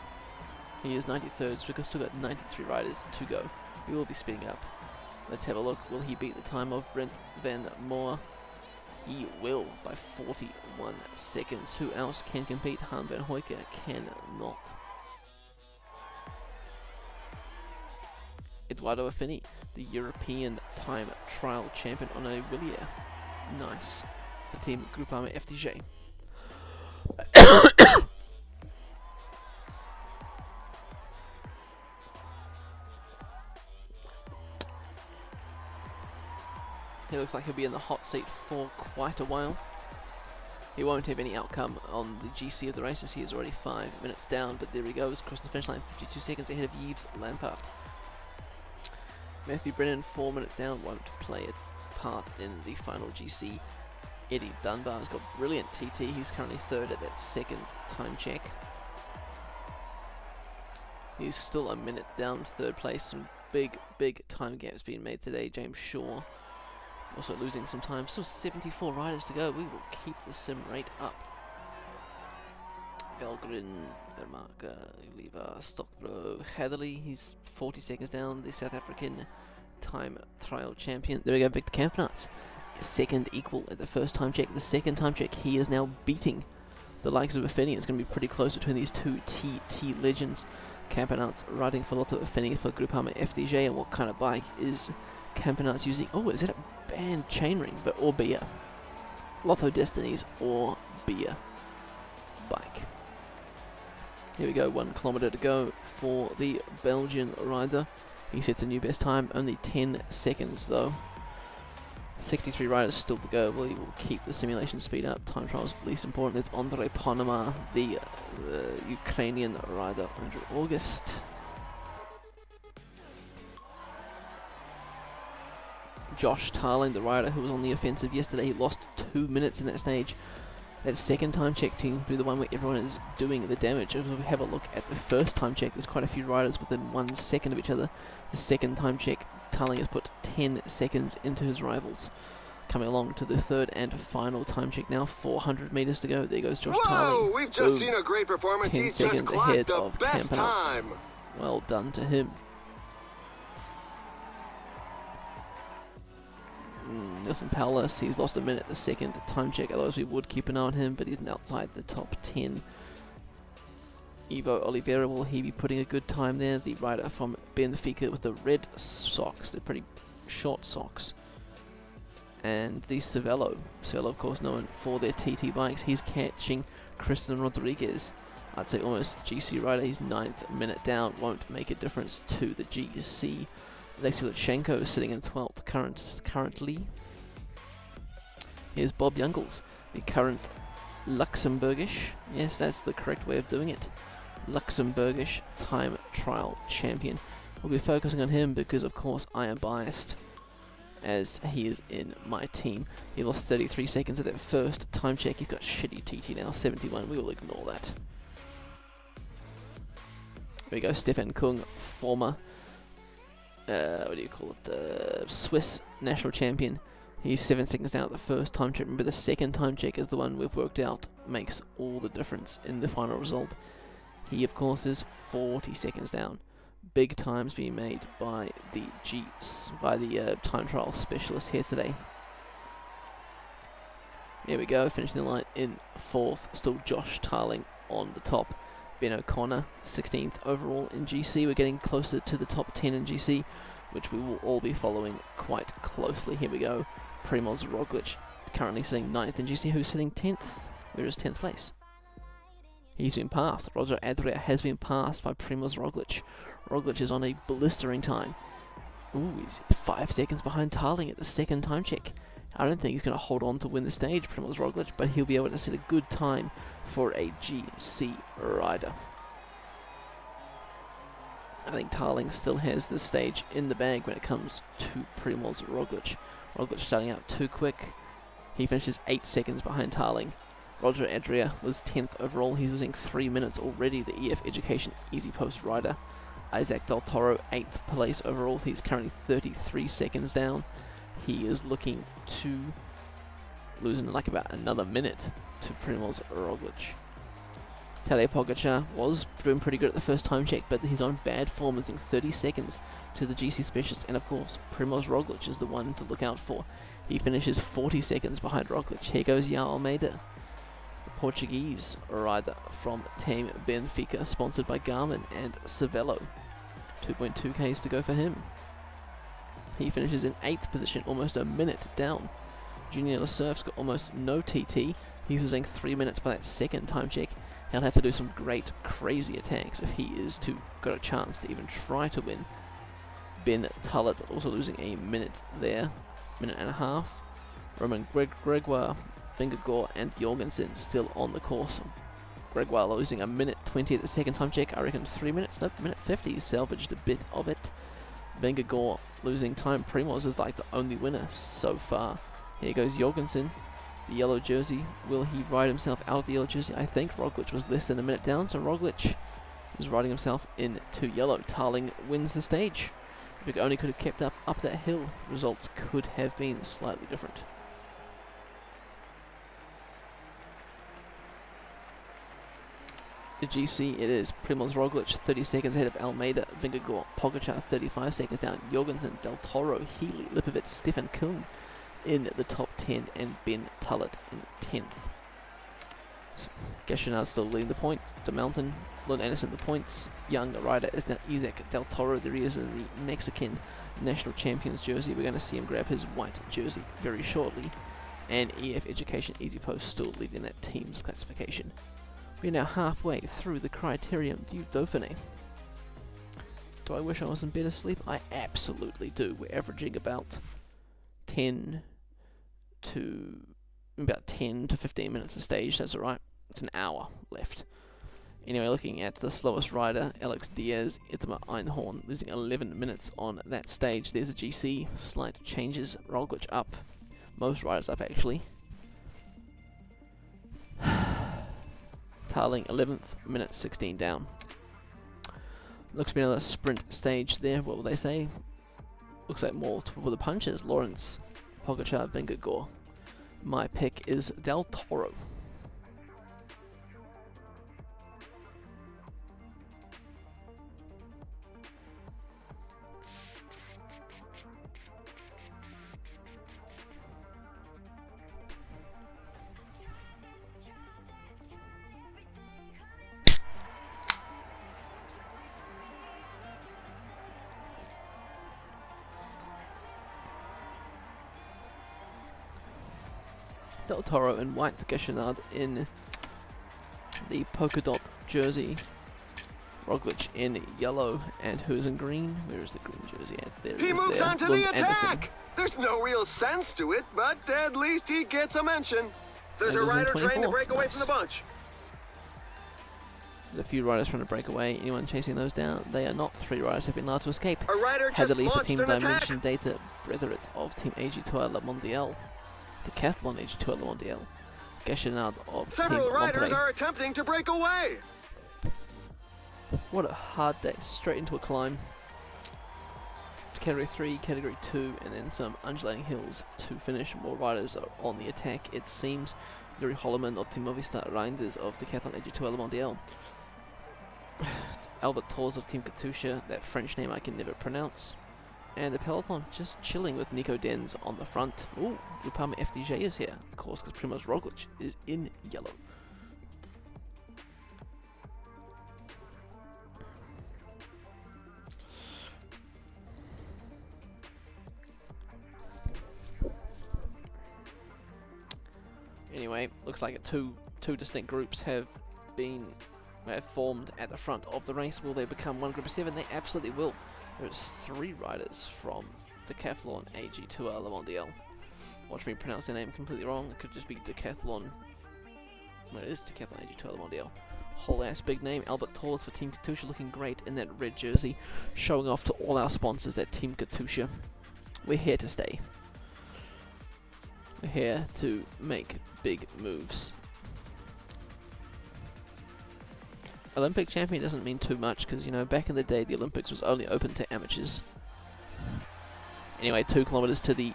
He is 93rd, so we've still got 93 riders to go. We will be speeding up. Let's have a look. Will he beat the time of Brent Van Moor? He will by 41 seconds. Who else can compete? Han van Hoyke cannot. Eduardo Affini, the European time trial champion on a Willier. Nice. For Team Groupama FDJ. He looks like he'll be in the hot seat for quite a while. He won't have any outcome on the GC of the race as he is already 5 minutes down, but there he goes, across the finish line, 52 seconds ahead of Yves Lampart. Matthew Brennan, 4 minutes down, won't play a part in the final GC. Eddie Dunbar's got brilliant TT, he's currently 3rd at that second time check. He's still a minute down, 3rd place. Some big time gaps being made today. James Shaw also losing some time. Still 74 riders to go. We will keep the sim rate up. Belgrin, Vermark, Lever, Stockbro, Hatherley. He's 40 seconds down. The South African time trial champion. There we go, Victor Kampenarts. 2nd equal at the first time check. The second time check, he is now beating the likes of Affini. It's going to be pretty close between these two TT legends. Kampenarts riding for Lotto Affini for Groupama FDJ. And what kind of bike is Kampenarts using? Oh, is it a band chainring? But or beer. Lotto Destinies or beer bike. Here we go, 1 kilometer to go for the Belgian rider. He sets a new best time, only 10 seconds though. 63 riders still to go. We will keep the simulation speed up. Time trials least important. It's Andrei Ponemar, the Ukrainian rider, Andrew August. Josh Tarling, the rider who was on the offensive yesterday, he lost 2 minutes in that stage. That second time check team will be the one where everyone is doing the damage. As we have a look at the first time check, there's quite a few riders within 1 second of each other. The second time check, Tarling has put 10 seconds into his rivals. Coming along to the third and final time check now, 400 meters to go. There goes Josh Tarling. Whoa, we've just seen a great performance. 10 He's seconds just clocked ahead the of best Kampenarts. time. Well done to him. Nelson Paulus, he's lost a minute the second time check, otherwise we would keep an eye on him, but he's outside the top 10. Ivo Oliveira, will he be putting a good time there? The rider from Benfica with the red socks, they're pretty short socks. And the Cervelo of course known for their TT bikes, he's catching Christian Rodriguez. I'd say almost GC rider, he's 9th minute down, won't make a difference to the GC. Alexei Lutsenko sitting in 12th currently. Here's Bob Jungels, the current Luxembourgish, yes that's the correct way of doing it, Luxembourgish time trial champion. We'll be focusing on him because of course I am biased as he is in my team. He lost 33 seconds at that first time check. He's got shitty TT now, 71, we will ignore that. There we go, Stefan Kung, former what do you call it, Swiss national champion. He's 7 seconds down at the first time check, but the second time check is the one we've worked out makes all the difference in the final result. He, of course, is 40 seconds down. Big times being made by the time trial specialist here today. Here we go, finishing the line in 4th. Still Josh Tarling on the top. Ben O'Connor, 16th overall in GC. We're getting closer to the top 10 in GC, which we will all be following quite closely. Here we go. Primoz Roglic, currently sitting 9th in GC. Who's sitting 10th? Where is 10th place? He's been passed. Roger Adria has been passed by Primoz Roglic. Roglic is on a blistering time. Ooh, he's 5 seconds behind Tarling at the second time check. I don't think he's going to hold on to win the stage, Primoz Roglic, but he'll be able to set a good time for a GC rider. I think Tarling still has this stage in the bag when it comes to Primoz Roglic. Roglic starting out too quick. He finishes 8 seconds behind Tarling. Roger Adria was 10th overall. He's losing 3 minutes already, the EF Education Easy Post rider. Isaac Del Toro, 8th place overall. He's currently 33 seconds down. He is looking to losing like about another minute to Primoz Roglic. Tadej Pogačar was doing pretty good at the first time check, but he's on bad form, losing 30 seconds to the GC specialist. And of course, Primoz Roglic is the one to look out for. He finishes 40 seconds behind Roglic. Here goes João Almeida, the Portuguese rider from Team Benfica, sponsored by Garmin and Cervelo. 2.2Ks to go for him. He finishes in 8th position, almost a minute down. Junior Lesurf's got almost no TT. He's losing 3 minutes by that second time check. He'll have to do some great, crazy attacks if he is to got a chance to even try to win. Ben Tullet also losing a minute there, minute and a half. Roman Gregoire, Vingegaard and Jorgensen still on the course. Gregoire losing a minute 20 at the second time check. I reckon 3 minutes, nope, minute 50. Salvaged a bit of it. Vingegaard losing time. Primoz is like the only winner so far. Here goes Jorgensen, the yellow jersey. Will he ride himself out of the yellow jersey? I think Roglic was less than a minute down, so Roglic is riding himself into yellow. Tarling wins the stage. If he only could have kept up that hill, results could have been slightly different. The GC, it is Primoz Roglic, 30 seconds ahead of Almeida, Vingegaard, Pogačar, 35 seconds down, Jorgensen, Del Toro, Healy, Lipovic, Stefan Kuhn in the top 10, and Ben Tullet in 10th. Gashinard still leading the point. De Mountain, Lund Anderson the points. Young rider is now Isaac Del Toro. There he is in the Mexican national champions jersey. We're going to see him grab his white jersey very shortly. And EF Education Easy Post still leading that team's classification. We're now halfway through the Criterium du Dauphine. Do I wish I was in better sleep? I absolutely do. We're averaging about 10 to 15 minutes a stage. That's alright. It's an hour left. Anyway, looking at the slowest rider, Alex Diaz, Itmar Einhorn, losing 11 minutes on that stage. There's a GC. Slight changes. Roglic up. Most riders up, actually. Tarling 11th, minute 16 down. Looks to be another sprint stage there. What will they say? Looks like more for the punches. Lawrence, Pogačar, Vingegaard. My pick is Del Toro. Del Toro in white, Gashinard in the polka dot jersey, Roglic in yellow, and who's in green? Where is the green jersey at? There he moves on to the attack! There's no real sense to it, but at least he gets a mention. There's a rider trying to break away from the bunch. There's a few riders trying to break away. Anyone chasing those down? They are not. 3 riders have been allowed to escape. A rider just Heatherly for launched Team an Dimension attack. Data, Bretheret of Team AG Tour La Mondiale. Decathlon AG Tour La Mondiale. Gashinard of Several Team riders Lampre. are attempting to break away. What a hard day. Straight into a climb. Category 3, Category 2, and then some undulating hills to finish. More riders are on the attack, it seems. Yuri Holloman of Team Movistar, Reinders of Decathlon AG2 Le Mondial, Albert Tours of Team Katusha, that French name I can never pronounce. And the peloton just chilling with Nico Denz on the front. Ooh, Groupama FDJ is here, of course, because Primoz Roglic is in yellow. Anyway, looks like two distinct groups have formed at the front of the race. Will they become one group of 7? They absolutely will. There's 3 riders from Decathlon AG2 Le Mondial. Watch me pronounce their name completely wrong. It could just be Decathlon. Well, it is Decathlon AG2 Le Mondial. Whole ass big name. Albert Tours for Team Katusha, looking great in that red jersey, showing off to all our sponsors that Team Katusha, we're here to stay. We're here to make big moves. Olympic champion doesn't mean too much because, you know, back in the day the Olympics was only open to amateurs. Anyway, 2 kilometers to the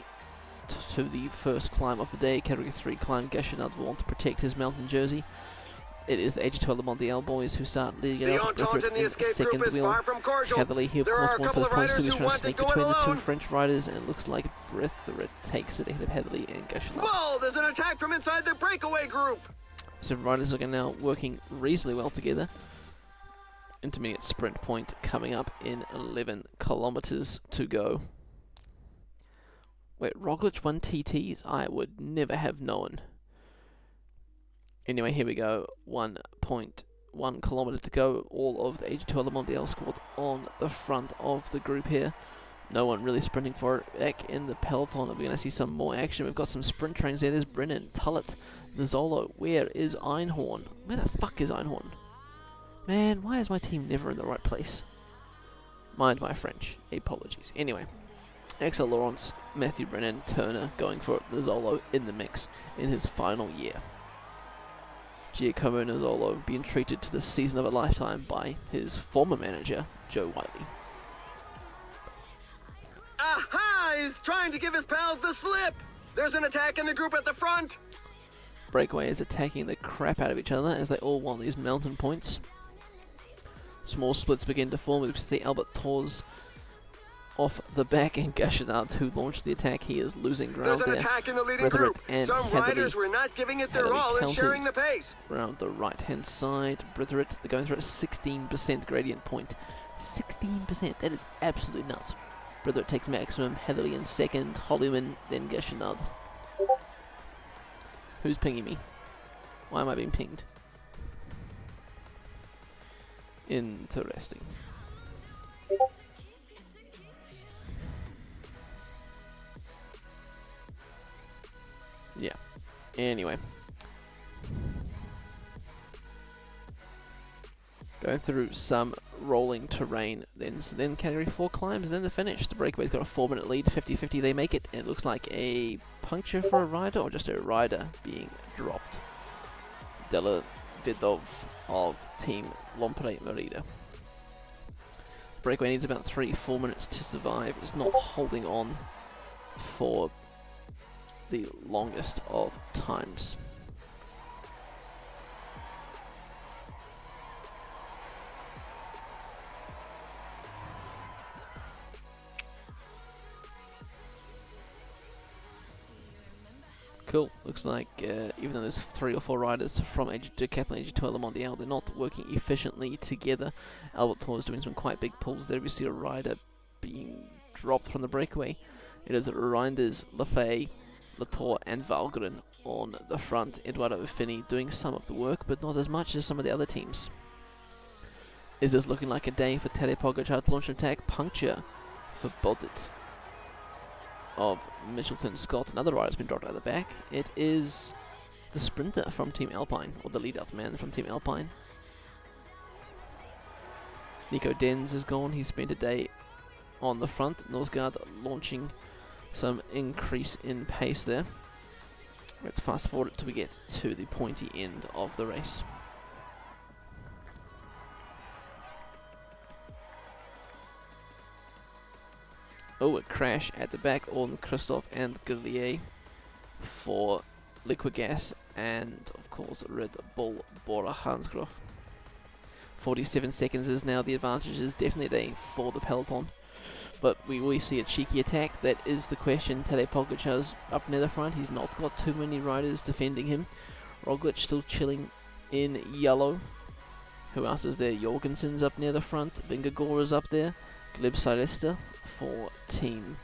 first climb of the day. Category 3 climb. Gashinad will want to protect his mountain jersey. It is the AG2 Le Mondial boys who start leading it out. In second wheel. Heavily, he of course wants those points too. He's trying to sneak between the 2 French riders, and it looks like Britheret takes it ahead of Heatherly and Gashinad. Whoa, there's an attack from inside the breakaway group! So riders are now working reasonably well together. Intermediate sprint point coming up in 11 kilometers to go. Wait, Roglic won TTs? I would never have known. Anyway, here we go. 1.1 kilometer to go. All of the AG2 Le Mondial squad on the front of the group here. No one really sprinting for it. Back in the peloton, we're going to see some more action. We've got some sprint trains there. There's Brennan, Tullet, Nizzolo. Where is Einhorn? Where the fuck is Einhorn? Man, why is my team never in the right place? Mind my French. Apologies. Anyway, Axel Laurence, Matthew Brennan, Turner going for it. Nizzolo in the mix in his final year. Giacomo Nizzolo being treated to the season of a lifetime by his former manager, Joe Whiteley. Aha! He's trying to give his pals the slip! There's an attack in the group at the front! Breakaway is attacking the crap out of each other as they all want these mountain points. Small splits begin to form. We see Albert Tours off the back, and Gashinad, who launched the attack, he is losing ground there. There's an attack in the leading group. Some riders were not giving it their all and sharing the pace. Around the right-hand side, Britheret, they're going through a 16% gradient point. 16%, that is absolutely nuts. Britheret takes maximum, Heatherly in second, Hollyman, then Gashinad. Who's pinging me? Why am I being pinged? Interesting. Yeah. Anyway. Going through some rolling terrain, then category 4 climbs, and then the finish. The breakaway's got a 4-minute lead, 50-50 they make it, and it looks like a puncture for a rider, or just a rider being dropped. Della Vidov of Team Lompre Merida. Breakaway needs about 3-4 minutes to survive. It's not holding on for the longest of times. Cool. Looks like even though there's 3 or 4 riders from Decathlon AG2 Le Mondial, they're not working efficiently together. Albert Tour is doing some quite big pulls there. We see a rider being dropped from the breakaway. It is Reinders, Lafay, Latour and Valgren on the front. Eduardo Fini doing some of the work, but not as much as some of the other teams. Is this looking like a day for Tadej Pogačar to launch an attack? Puncture for Bodit of Mitchelton Scott. Another rider's been dropped out of the back. It is the sprinter from Team Alpine, or the lead-out man from Team Alpine. Nico Denz is gone. He spent a day on the front. Norsgaard launching some increase in pace there. Let's fast forward it till we get to the pointy end of the race. Oh, a crash at the back on Christoph and Grillier for Liquid Gas and, of course, Red Bull Bora Hansgrohe. 47 seconds is now the advantage, is definitely there for the peloton. But we will see a cheeky attack. That is the question. Tadej Pogacar's up near the front. He's not got too many riders defending him. Roglic still chilling in yellow. Who else is there? Jorgensen's up near the front. Vingegaard is up there. Gleb Silvestre for team.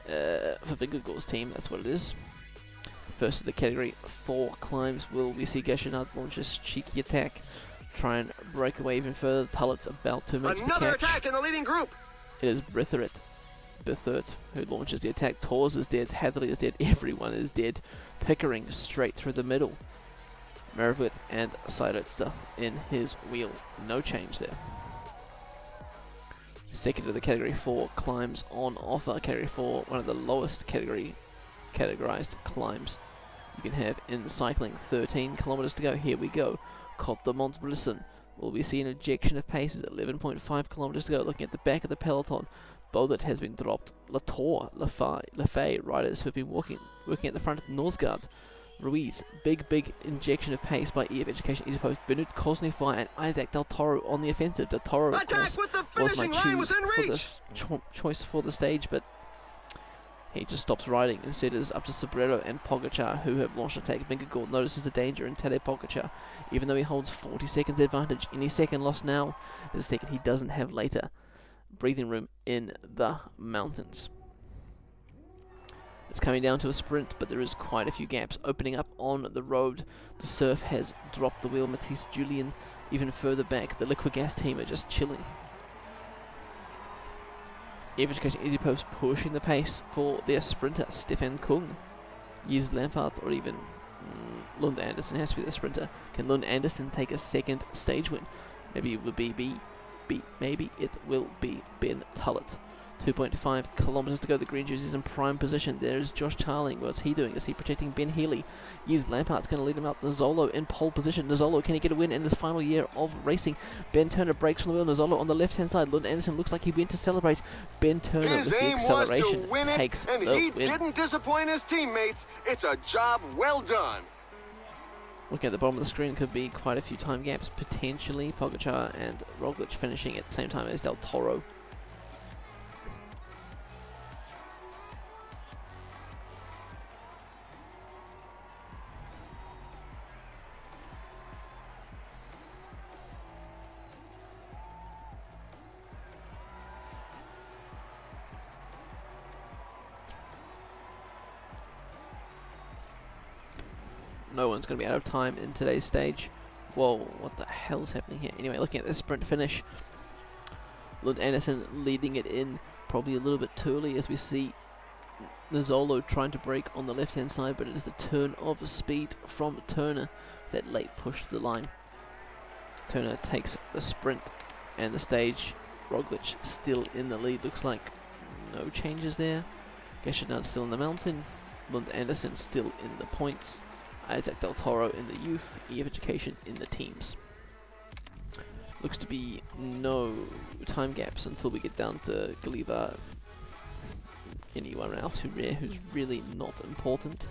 For Vingegaard's team, that's what it is. First of the category 4 climbs. Will we see Gachenard launch his cheeky attack? Try and break away even further. Tullet's about to make another the catch. Attack in the leading group. It is Bethert who launches the attack. Tors is dead. Hadley is dead. Everyone is dead. Pickering straight through the middle. Mervit and Seidlitzer in his wheel. No change there. Second of the category 4 climbs on offer. Category 4, one of the lowest categorized climbs you can have in cycling. 13 kilometers to go. Here we go. Côte de Montbrison. Will we see an ejection of paces? 11.5 kilometers to go. Looking at the back of the peloton, Boudet has been dropped. Latour, Lafay riders who have been working at the front. Norsgaard, Ruiz, big injection of pace by EF Education, Easy Post, Benoit Cosnefroy and Isaac Del Toro on the offensive. Del Toro, of course, was my choice for the stage, but he just stops riding. Instead is up to Sobrero and Pogacar, who have launched an attack. Vingegaard notices the danger in Tadej Pogacar, even though he holds 40 seconds advantage. Any second lost now is a second he doesn't have later. Breathing room in the mountains. It's coming down to a sprint, but there is quite a few gaps opening up on the road. The surf has dropped the wheel. Matisse Julien even further back. The Liquid Gas team are just chilling. EF Education Easy Post pushing the pace for their sprinter, Stefan Kung. Yves Lampard or even Lund Andersen has to be the sprinter. Can Lund Andersen take a second stage win? Maybe it will be maybe it will be Ben Tullet. 2.5 kilometers to go. The green jersey is in prime position. There's Josh Tarling. What's he doing? Is he protecting Ben Healy? Yves Lampard's going to lead him out. Nizzolo in pole position. Nizzolo, can he get a win in his final year of racing? Ben Turner breaks from the wheel. Nizzolo on the left-hand side. Lund Andersen looks like he went to celebrate. Ben Turner with the acceleration takes the win. And he didn't disappoint his teammates. It's a job well done. Looking at the bottom of the screen, could be quite a few time gaps potentially. Pogacar and Roglic finishing at the same time as Del Toro. No one's going to be out of time in today's stage. Whoa, what the hell is happening here? Anyway, looking at the sprint finish, Lund Andersen leading it in probably a little bit too early as we see Nizzolo trying to break on the left hand side, but it is the turn of speed from Turner that late push to the line. Turner takes the sprint and the stage. Roglic still in the lead. Looks like no changes there. Gachenard still in the mountain. Lund Andersen still in the points. Isaac Del Toro in the youth, EF Education in the teams. Looks to be no time gaps until we get down to Galiva. Anyone else who's really not important.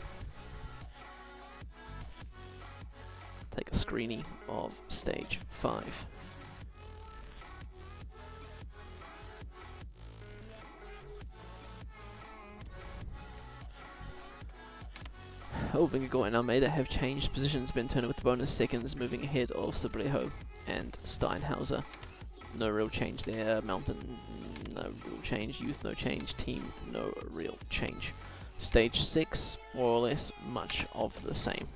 Take a screening of stage 5. Oh, Vingegaard and Almeida have changed positions. Ben Turner with the bonus seconds, moving ahead of Sobrejo and Steinhauser. No real change there. Mountain, no real change. Youth, no change. Team, no real change. Stage 6, more or less, much of the same.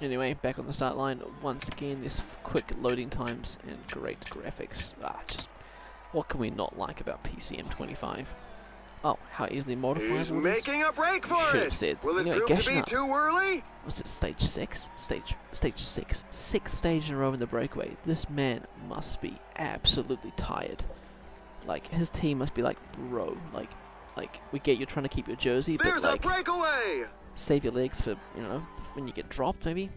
Anyway, back on the start line once again. This quick loading times and great graphics. Just What can we not like about PCM 25? Oh, how easily modifiable He's it is. making a break for Should it. have said. Will it Anyway, prove to be too early? What's it, stage 6? Stage 6. Sixth stage in a row in the breakaway. This man must be absolutely tired. Like, his team must be like, bro, like we get you're trying to keep your jersey, There's but like, a breakaway. save your legs for, you know, when you get dropped, maybe.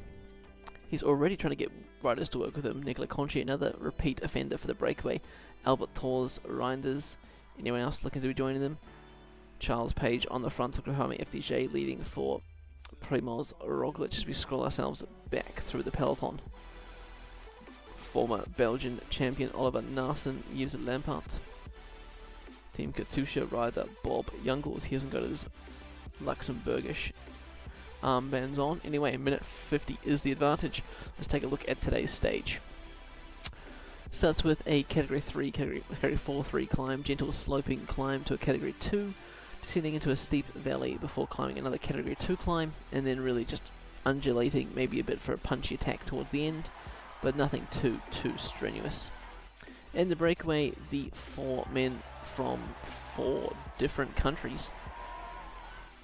He's already trying to get riders to work with him. Nicola Conchi, another repeat offender for the breakaway. Albert Tors, Reinders, anyone else looking to be joining them? Charles Page on the front of Groupama FDJ, leading for Primoz Roglic as we scroll ourselves back through the peloton. Former Belgian champion Oliver Naassen, Yves Lampard. Team Katusha rider Bob Youngles. He hasn't got his Luxembourgish armbands on. Anyway, minute 50 is the advantage. Let's take a look at today's stage. Starts with a category 3, category 4-3 climb, gentle sloping climb to a category 2, descending into a steep valley before climbing another category 2 climb, and then really just undulating, maybe a bit for a punchy attack towards the end, but nothing too strenuous. In the breakaway, the 4 men from 4 different countries.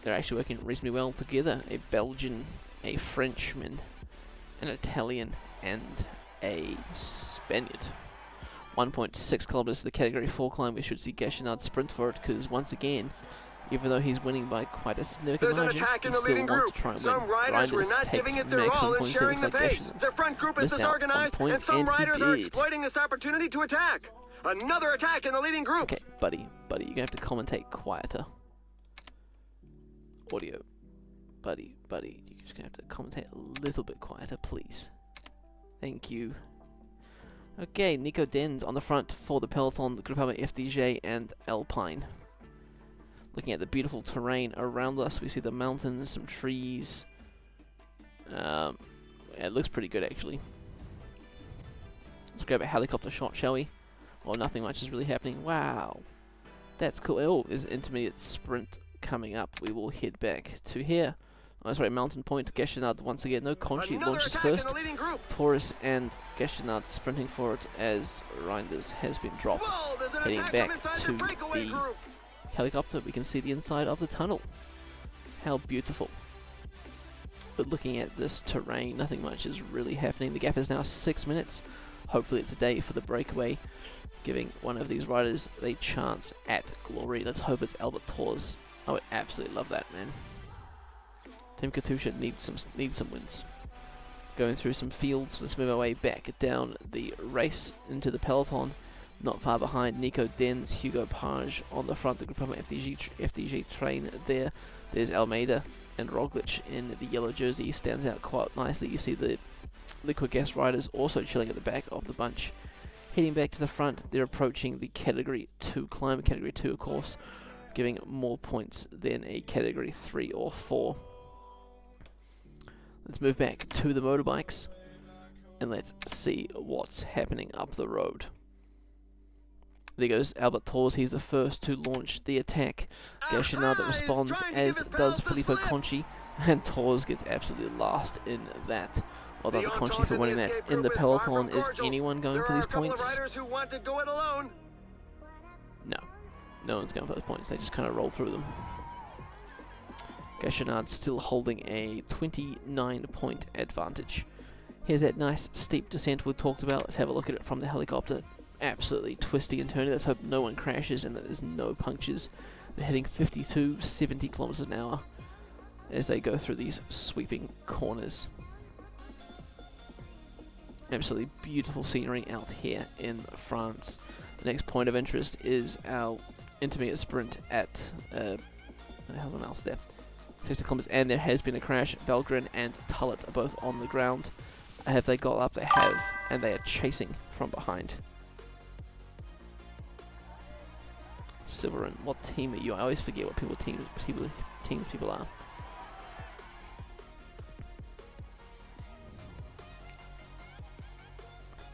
They're actually working reasonably well together. A Belgian, a Frenchman, an Italian, and a Spaniard. 1.6 kilometers to the category 4 climb. We should see Gachinard sprint for it, because once again, even though he's winning by quite a significant margin, he still wants to try and win. Some riders were not giving it their all in sharing the pace. Their front group is disorganized, and some riders are exploiting this opportunity to attack. Another attack in the leading group. Okay, buddy, you're gonna have to commentate quieter. Audio, buddy, you're just gonna have to commentate a little bit quieter, please. Thank you. Okay, Nico Dens on the front for the peloton, the Groupama FDJ and Alpine. Looking at the beautiful terrain around us, we see the mountains, some trees. It looks pretty good actually. Let's grab a helicopter shot, shall we? Well, nothing much is really happening. Wow, that's cool. Oh, there's an intermediate sprint coming up. We will head back to here. Oh, that's right, Mountain Point. Gachinard once again. No, Conchi launches first. Taurus and Gachinard sprinting for it as Reinders has been dropped. Heading back to the helicopter, we can see the inside of the tunnel. How beautiful. But looking at this terrain, nothing much is really happening. The gap is now 6 minutes. Hopefully it's a day for the breakaway, giving one of these riders a chance at glory. Let's hope it's Albert Tors. I would absolutely love that, man. Team Katusha needs some wins. Going through some fields, let's move our way back down the race into the peloton. Not far behind, Nico Dens, Hugo Page on the front, the Groupama FDG train there. There's Almeida and Roglic in the yellow jersey. He stands out quite nicely. You see the Liquid Gas riders also chilling at the back of the bunch. Heading back to the front, they're approaching the Category 2 climb. Category 2, of course, giving more points than a Category 3 or 4. Let's move back to the motorbikes and let's see what's happening up the road. There goes Albert Tors. He's the first to launch the attack. Gachinard responds, as does Filippo Conchi, and Tors gets absolutely last in that. Well done to Conchi for winning that. In the peloton, is anyone going for these points? No. No one's going for those points. They just kind of roll through them. Gachinard still holding a 29-point advantage. Here's that nice steep descent we talked about. Let's have a look at it from the helicopter. Absolutely twisty and turny. Let's hope no one crashes and that there's no punctures. They're heading 52, 70 kilometers an hour as they go through these sweeping corners. Absolutely beautiful scenery out here in France. The next point of interest is our intermediate sprint at the hell of an else there. 60 kilometers, and there has been a crash. Valgren and Tullet are both on the ground. Have they got up? They have, and they are chasing from behind. Silverin, what team are you? I always forget what teams people are.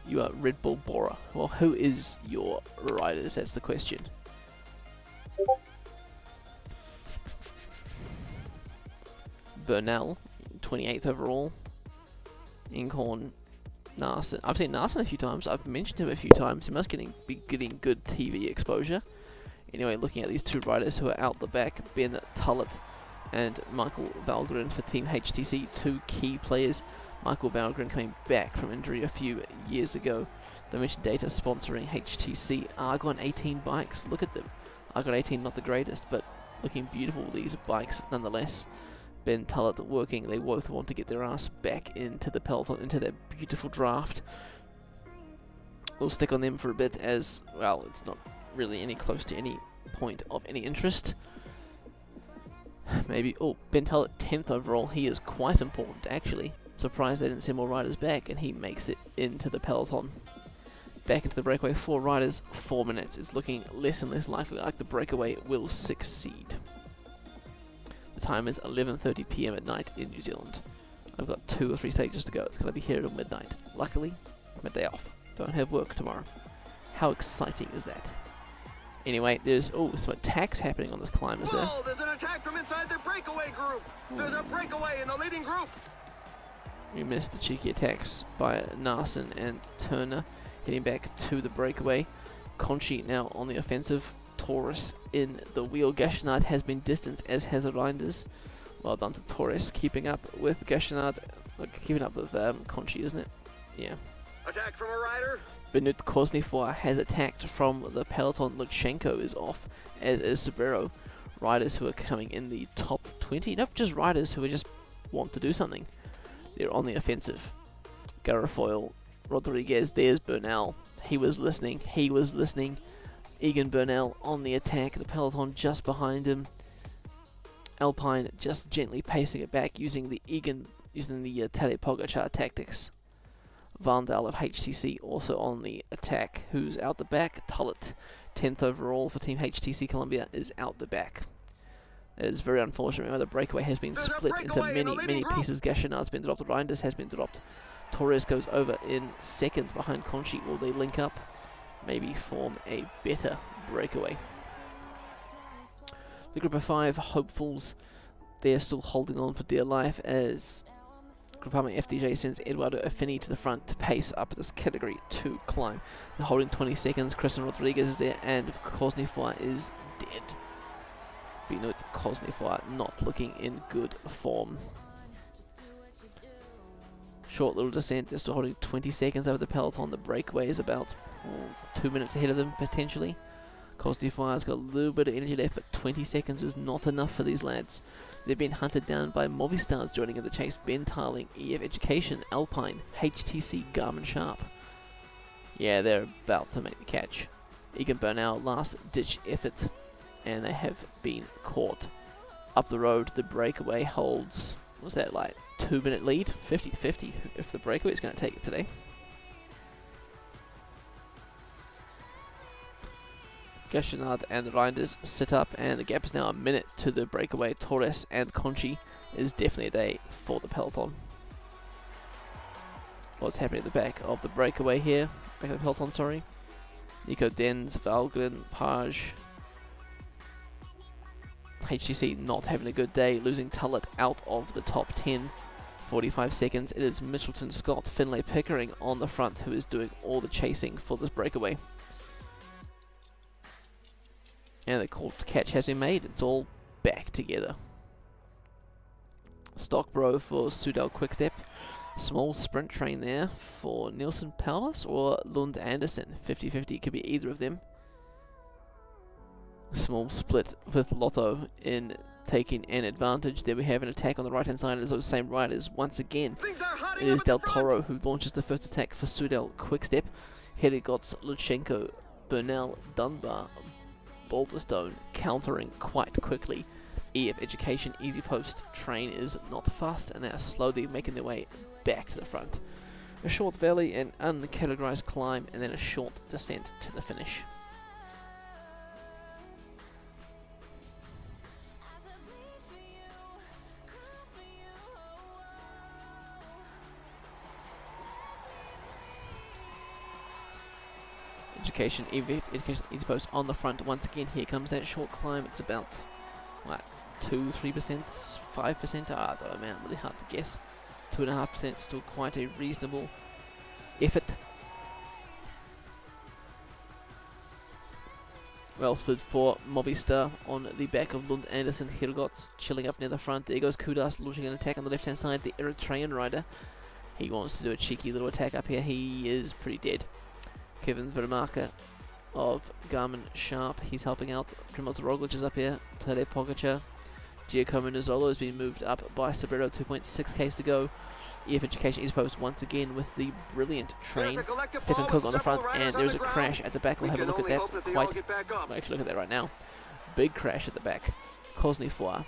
You are Red Bull Bora. Well, who is your riders? That's the question. Bernal, 28th overall. Inghorn, Narsen. I've seen Narsen a few times. I've mentioned him a few times. He must be getting good TV exposure. Anyway, looking at these two riders who are out the back, Ben Tullett and Michael Valgren for Team HTC, two key players. Michael Valgren coming back from injury a few years ago. Dimension Data sponsoring HTC. Argon 18 bikes. Look at them. Argon 18, not the greatest, but looking beautiful, these bikes nonetheless. Ben Tullett working. They both want to get their ass back into the peloton, into their beautiful draft. We'll stick on them for a bit as, well, it's not really any close to any point of any interest. Maybe, oh, Ben Tullett 10th overall. He is quite important, actually. Surprised they didn't send more riders back, and he makes it into the peloton. Back into the breakaway, 4 riders, 4 minutes. It's looking less and less likely like the breakaway will succeed. The time is 11:30 PM at night in New Zealand. I've got 2 or 3 stages to go. It's going to be here at midnight. Luckily, my day off. Don't have work tomorrow. How exciting is that? Anyway, there's some attacks happening on this climb, is there? Whoa, there's an attack from inside their breakaway group. There's a breakaway in the leading group. We missed the cheeky attacks by Narsen and Turner. Heading back to the breakaway. Conchi now on the offensive. Taurus in the wheel. Gashinard has been distanced, as has the Reinders. Well done to Taurus, keeping up with Gashinard. Keeping up with Conchi, isn't it? Yeah. Attack from a rider. Benut Koznifor has attacked from the peloton. Lutsenko is off, as is Sabero. Riders who are coming in the top 20. Nope, just riders who just want to do something. They're on the offensive. Garafoil, Rodriguez, there's Bernal. He was listening. Egan Bernal on the attack. The peloton just behind him. Alpine just gently pacing it back, using the Tadej Pogacar tactics. Vandal of HTC also on the attack. Who's out the back? Tullett, 10th overall for Team HTC Columbia, is out the back. It is very unfortunate. Remember, the breakaway has been split into many pieces. Gashinard's been dropped. Reinders has been dropped. Torres goes over in second behind Conchi. Will they link up? Maybe form a better breakaway. The group of 5 hopefuls, they're still holding on for dear life as Groupama FDJ sends Eduardo Affini to the front to pace up this category 2 climb. They're holding 20 seconds. Christian Rodriguez is there, and Koznifor is dead. Benut Koznifor not looking in good form. Short little descent, they're still holding 20 seconds over the peloton. The breakaway is about 2 minutes ahead of them, potentially. Koznifor's got a little bit of energy left, but 20 seconds is not enough for these lads. They've been hunted down by Movistars joining in the chase. Ben Tarling, EF Education, Alpine, HTC, Garmin Sharp. Yeah, they're about to make the catch. Egan Bernal, last ditch effort, and they have been caught. Up the road, the breakaway holds, what's that like, 2 minute lead? 50-50 if the breakaway is going to take it today. Gashinard and the Reinders sit up, and the gap is now a minute to the breakaway. Torres and Conchi is definitely a day for the peloton. What's happening at the back of the breakaway here? Back of the peloton, sorry. Nico Denz, Valgren, Page. HTC not having a good day, losing Tullett out of the top 10. 45 seconds. It is Mitchelton Scott, Finlay Pickering on the front who is doing all the chasing for this breakaway. And the call to catch has been made. It's all back together. Stockbro for Sudal Quickstep. Small sprint train there for Nielsen Paulus or Lund Andersen. 50-50, could be either of them. Small split with Lotto in taking an advantage. There we have an attack on the right hand side as those same riders once again. It is Del Toro who launches the first attack for Sudal Quickstep. Herigots, Lutsenko, Bernal, Dunbar, Balderstone countering quite quickly. EF Education, Easy Post, train is not fast, and they are slowly making their way back to the front. A short valley, an uncategorized climb, and then a short descent to the finish. Education, Education, Easy Post on the front once again. Here comes that short climb. It's about, what, 2-3%, 5%? I don't know, man, really hard to guess. 2.5%, still quite a reasonable effort. Welsford for Movistar on the back of Lund Andersen. Hirgots chilling up near the front. There goes Kudas launching an attack on the left hand side. The Eritrean rider. He wants to do a cheeky little attack up here. He is pretty dead. Kevin Vermaker of Garmin Sharp. He's helping out. Primoz Roglic is up here. Tadej Pogacar. Giacomo Nizzolo has been moved up by Sabredo. 2.6Ks to go. EF Education is posted once again with the brilliant train. Stefan Cook on the front, and there's a crash at the back. We'll have a look at that. We'll actually look at that right now. Big crash at the back. Koznifoy,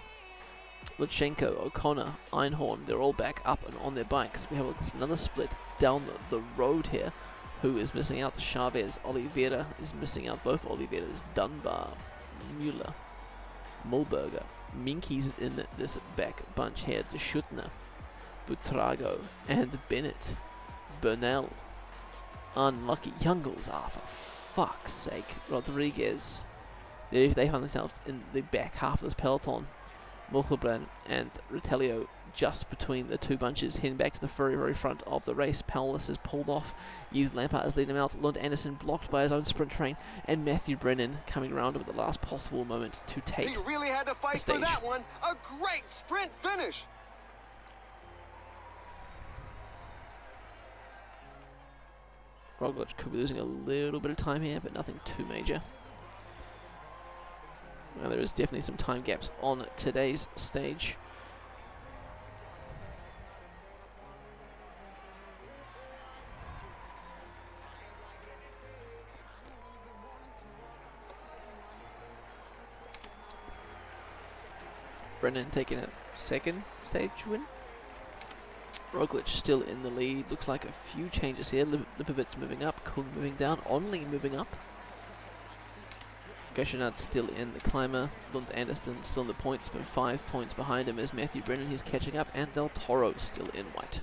Lutsenko, O'Connor, Einhorn, they're all back up and on their bikes. We have another split down the road here. Who is missing out? Chavez. Oliveira is missing out. Both Oliveiras. Dunbar, Müller, Mulberger. Minky's in this back bunch here. De Schutner, Butrago, and Bennett. Bernal. Unlucky. Youngles are, for fuck's sake. Rodriguez. They find themselves in the back half of this peloton. Mulkelbrand and Ritelio just between the two bunches, heading back to the very, very front of the race. Paulus is pulled off. Yves Lampard is leading him out. Lund Andersen blocked by his own sprint train, and Matthew Brennan coming around at the last possible moment to take He really had to fight for that one. A great sprint finish. Roglic could be losing a little bit of time here, but nothing too major. Well, there is definitely some time gaps on today's stage. Brennan taking a second stage win. Roglic still in the lead. Looks like a few changes here. Lipovic's moving up, Kung moving down, Onley moving up. Goshenard still in the climber. Lund Andersen still in the points, but 5 points behind him is Matthew Brennan. He's catching up, and Del Toro still in white.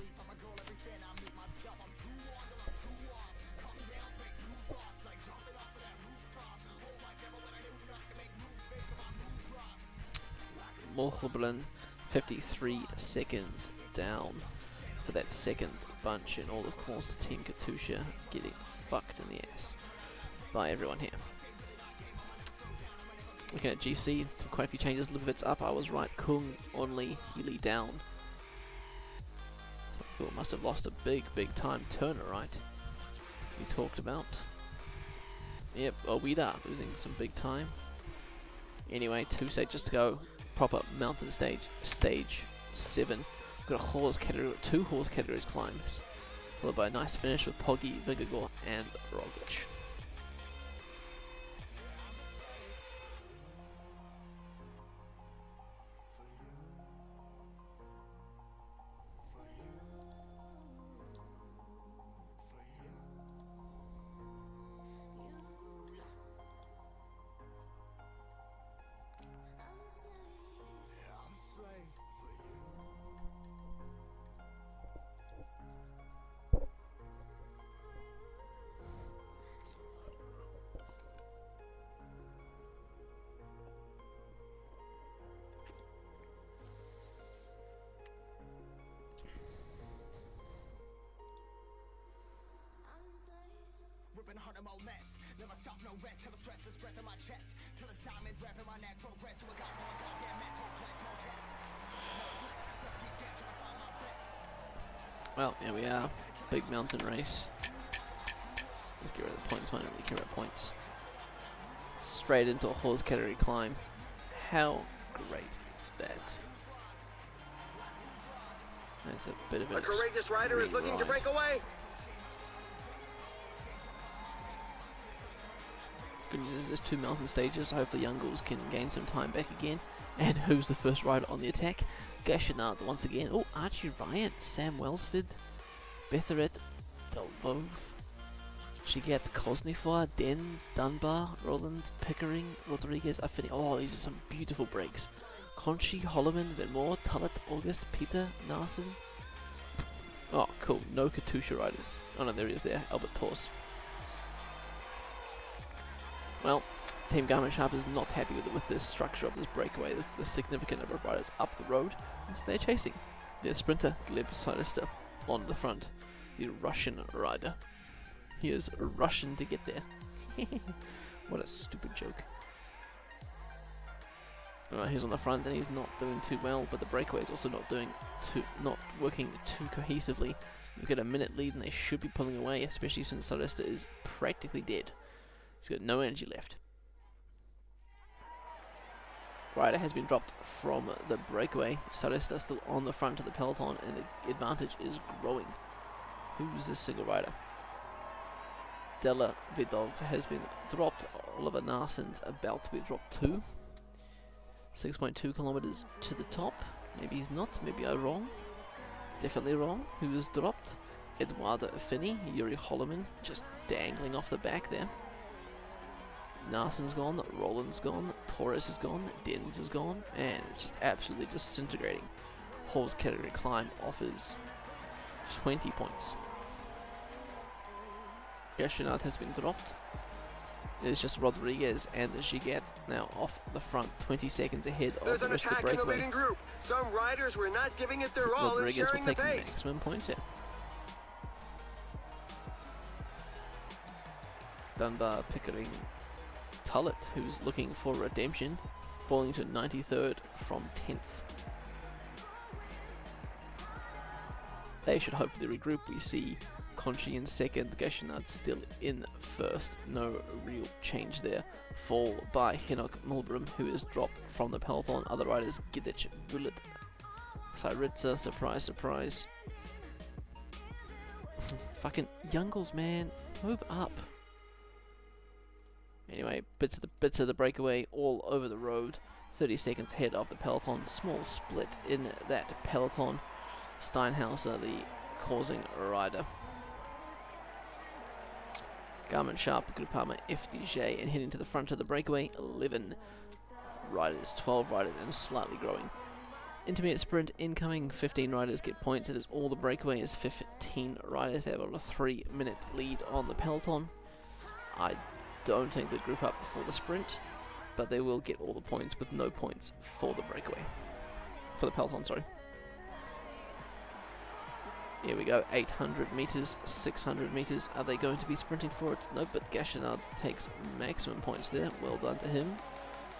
Mulkelbrand 53 seconds down for that second bunch, and all of course Team Katusha getting fucked in the ass by everyone here. Looking at GC, quite a few changes. Lipovic's up, I was right. Kung, Onley, Healy down. Phil must have lost a big time. Turner, right? We talked about. Yep, Owida losing some big time. Anyway, 2 stages to go. Proper mountain stage, stage 7. We've got a horse category, 2 horse categories climbs, followed by a nice finish with Poggi, Vingegaard, and Roglic. Never stop, no rest till the stress is breath in my chest, till it's diamonds wrapping my neck, progress to a goddamn mess, hopeless, no test. Well, here we are. Big mountain race. Let's get rid of the points. I don't really care about points. Straight into a horse category climb. How great is that? That's a bit of a courageous rider is looking to break away. Good news is there's 2 mountain stages. Hopefully Youngles can gain some time back again. And who's the first rider on the attack? Goshenard once again. Oh, Archie Ryan, Sam Welsford, Betheret, Delvaux, Chigat, Koznifoy, Dens, Dunbar, Roland, Pickering, Rodriguez, Affini. Oh, these are some beautiful breaks. Conchi, Holloman, Venmore, Tullet, August, Peter, Narsen. Oh, cool. No Katusha riders. Oh no, there he is there. Albert Tors. Well, Team Garmin Sharp is not happy with this structure of this breakaway. There's the significant number of riders up the road, and so they're chasing their sprinter, Gleb Sylvester, on the front. the Russian rider. He is Russian to get there. What a stupid joke. Alright, he's on the front and he's not doing too well, but the breakaway is also not working too cohesively. You get a minute lead and they should be pulling away, especially since Sarista is practically dead. He's got no energy left. Rider has been dropped from the breakaway. Sarista still on the front of the peloton and the advantage is growing. Who's this single rider? Della Vidov has been dropped. Oliver Narsen's about to be dropped too. 6.2 kilometers to the top. Maybe he's not. Maybe I'm wrong. Definitely wrong. Who was dropped? Eduardo Finney. Yuri Holloman just dangling off the back there. Narsen's gone. Roland's gone. Torres is gone. Dens is gone. And it's just absolutely disintegrating. Horse category climb offers 20 points. Gashinat has been dropped. It's just Rodriguez and Gigat now off the front, 20 seconds ahead of the rest of the breakaway. In the leading group. Some riders were not giving it their all in sharing the pace. Maximum points here. Dunbar, Pickering, Tullett, who's looking for redemption, falling to 93rd from 10th. They should hopefully regroup. We see Conchi in second, Gashinad still in first. No real change there. Fall by Henok Milbram, who is dropped from the peloton. Other riders, Gidic, Bullet, Syritza, surprise, surprise. Fucking Youngles, man, move up. Anyway, bits of the breakaway all over the road. 30 seconds ahead of the peloton. Small split in that peloton. Steinhauser, the causing rider. Garmin Sharp, Groupama, FDJ, and heading to the front of the breakaway, 11 riders, 12 riders, and slightly growing. Intermediate sprint incoming, 15 riders get points. It is all the breakaway is 15 riders. They have a 3-minute lead on the peloton. I don't think they group up before the sprint, but they will get all the points with no points for the breakaway. For the peloton, sorry. Here we go, 800 meters, 600 meters. Are they going to be sprinting for it? Nope, but Gashinad takes maximum points there. Well done to him.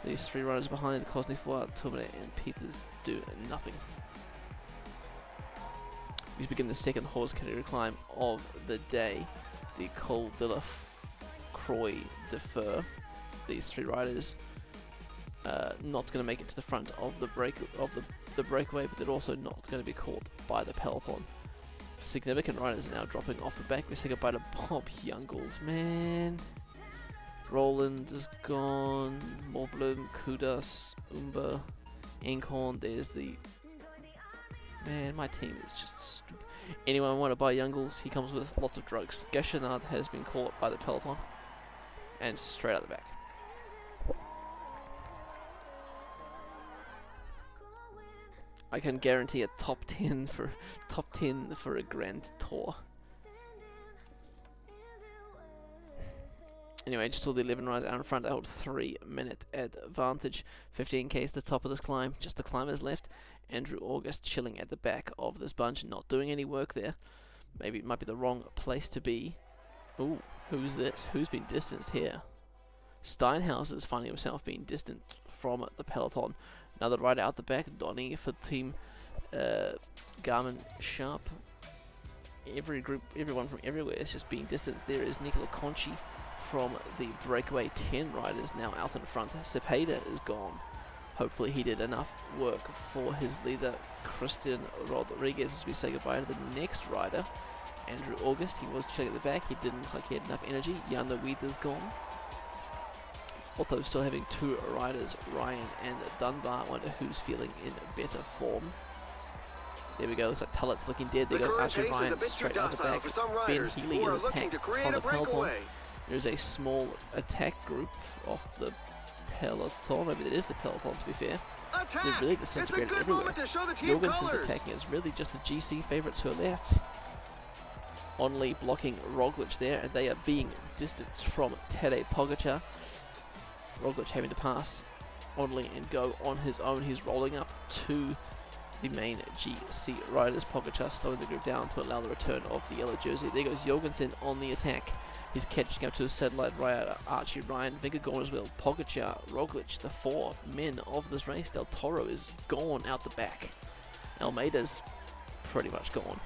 These three riders behind, Kosnifoy, Tourmalet, and Peters do nothing. We begin the second horse category climb of the day. The Col de la Croix de Fer. These three riders not going to make it to the front of the breakaway, but they're also not going to be caught by the peloton. Significant riders are now dropping off the back. We say goodbye to Bob Youngles, man. Roland is gone. Morblum, Kudas, Umber, Enkhorn. There's the... Man, my team is just stupid. Anyone want to buy Youngles? He comes with lots of drugs. Gashinad has been caught by the peloton. And straight out the back. I can guarantee a top 10 for a Grand Tour. Anyway, just all the 11 riders out in front. They hold 3-minute advantage. 15k is the top of this climb. Just the climbers left. Andrew August chilling at the back of this bunch, not doing any work there. Maybe it might be the wrong place to be. Ooh, who's this? Who's been distanced here? Steinhauser is finding himself being distant from the peloton. Another rider out the back, Donny for team Garmin Sharp. Everyone from everywhere is just being distanced. There is Nicola Conchi from the breakaway. 10 riders now out in front. Cepeda is gone. Hopefully he did enough work for his leader, Christian Rodriguez, as we say goodbye to the next rider, Andrew August. He was chilling at the back. He didn't look like he had enough energy. Jan Wieder's gone. Although still having 2 riders, Ryan and Dunbar. I wonder who's feeling in better form. There we go, looks like Tullett's looking dead. There goes Archie Ryan straight out the back. Ben Healy in attack from the peloton. There's a small attack group off the peloton. Maybe that is the peloton, to be fair. They're really disintegrated everywhere. Jorgensen's attacking. It's really just the GC favourites who are left. Only blocking Roglic there, and they are being distanced from Tadej Pogacar. Roglic having to pass Only and go on his own. He's rolling up to the main GC riders. Pogačar slowing the group down to allow the return of the yellow jersey. There goes Jorgensen on the attack. He's catching up to his satellite rider, Archie Ryan. Vingegaard as well. Pogačar, Roglic, the 4 men of this race. Del Toro is gone out the back. Almeida's pretty much gone.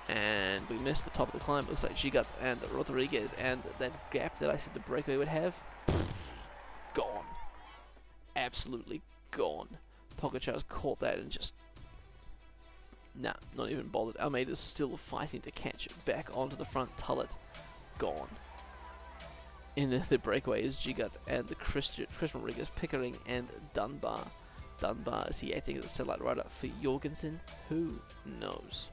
And we missed the top of the climb. Looks like Gigat and Rodriguez, and that gap that I said the breakaway would have, gone. Absolutely gone. Pogačar's caught that and just, nah, not even bothered. Almeida's still fighting to catch back onto the front. Tullet, gone. In the breakaway is Gigat and the Christian Rodriguez, Pickering and Dunbar. Dunbar, is he acting as a satellite rider for Jorgensen? Who knows?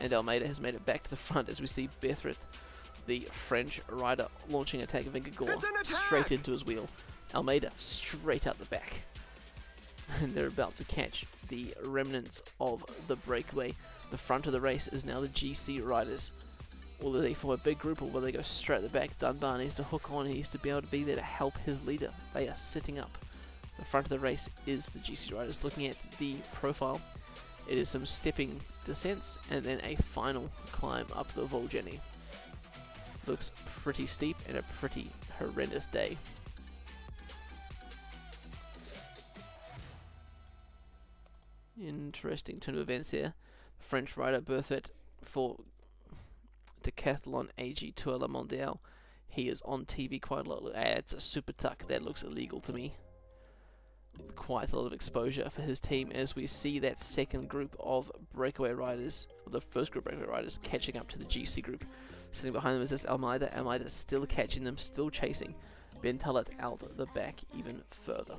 And Almeida has made it back to the front as we see Bethret, the French rider, launching attack. Vingegaard straight into his wheel. Almeida straight out the back. And they're about to catch the remnants of the breakaway. The front of the race is now the GC riders. Will they form a big group, or will they go straight at the back? Dunbar needs to hook on. He needs to be able to be there to help his leader. They are sitting up. The front of the race is the GC riders. Looking at the profile, it is some stepping descents and then a final climb up the Volgeni. Looks pretty steep and a pretty horrendous day. Interesting turn of events here. French rider Berthet for Decathlon AG Tour La Mondiale. He is on TV quite a lot. It's a super tuck. That looks illegal to me. Quite a lot of exposure for his team as we see that second group of breakaway riders, or the first group of breakaway riders, catching up to the GC group. Sitting behind them is this Almeida. Almeida still catching them, still chasing. Ben Tullet out the back even further.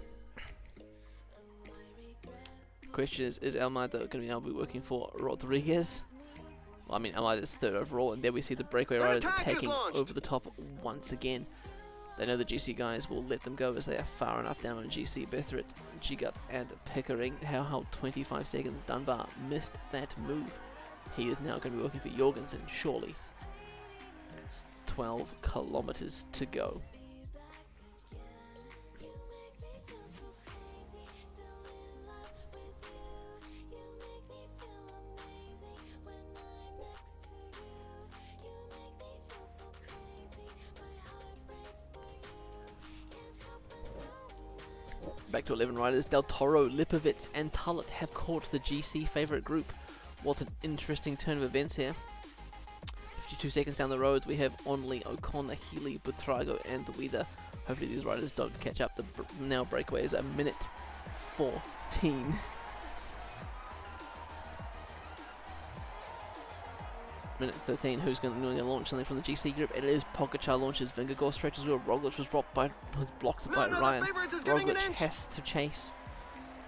Question is Almeida going to be able to be working for Rodriguez? Well, I mean, Almeida's third overall, and there we see the breakaway riders taking over the top once again. They know the GC guys will let them go as they are far enough down on GC. Bethret, Gigat and Pickering held 25 seconds. Dunbar missed that move. He is now going to be working for Jorgensen, surely. 12 kilometers to go. Back to 11 riders. Del Toro, Lipovitz and Tullet have caught the GC favourite group. What an interesting turn of events here. 52 seconds down the road, we have Onley, O'Connor, Healy, Butrago and Weather. Hopefully these riders don't catch up. The now breakaway is a minute 14. Minute 13, who's going to launch something from the GC group? It is Pogačar launches. Vingegaard stretches wheel. Roglic was blocked by Ryan. Roglic has to chase.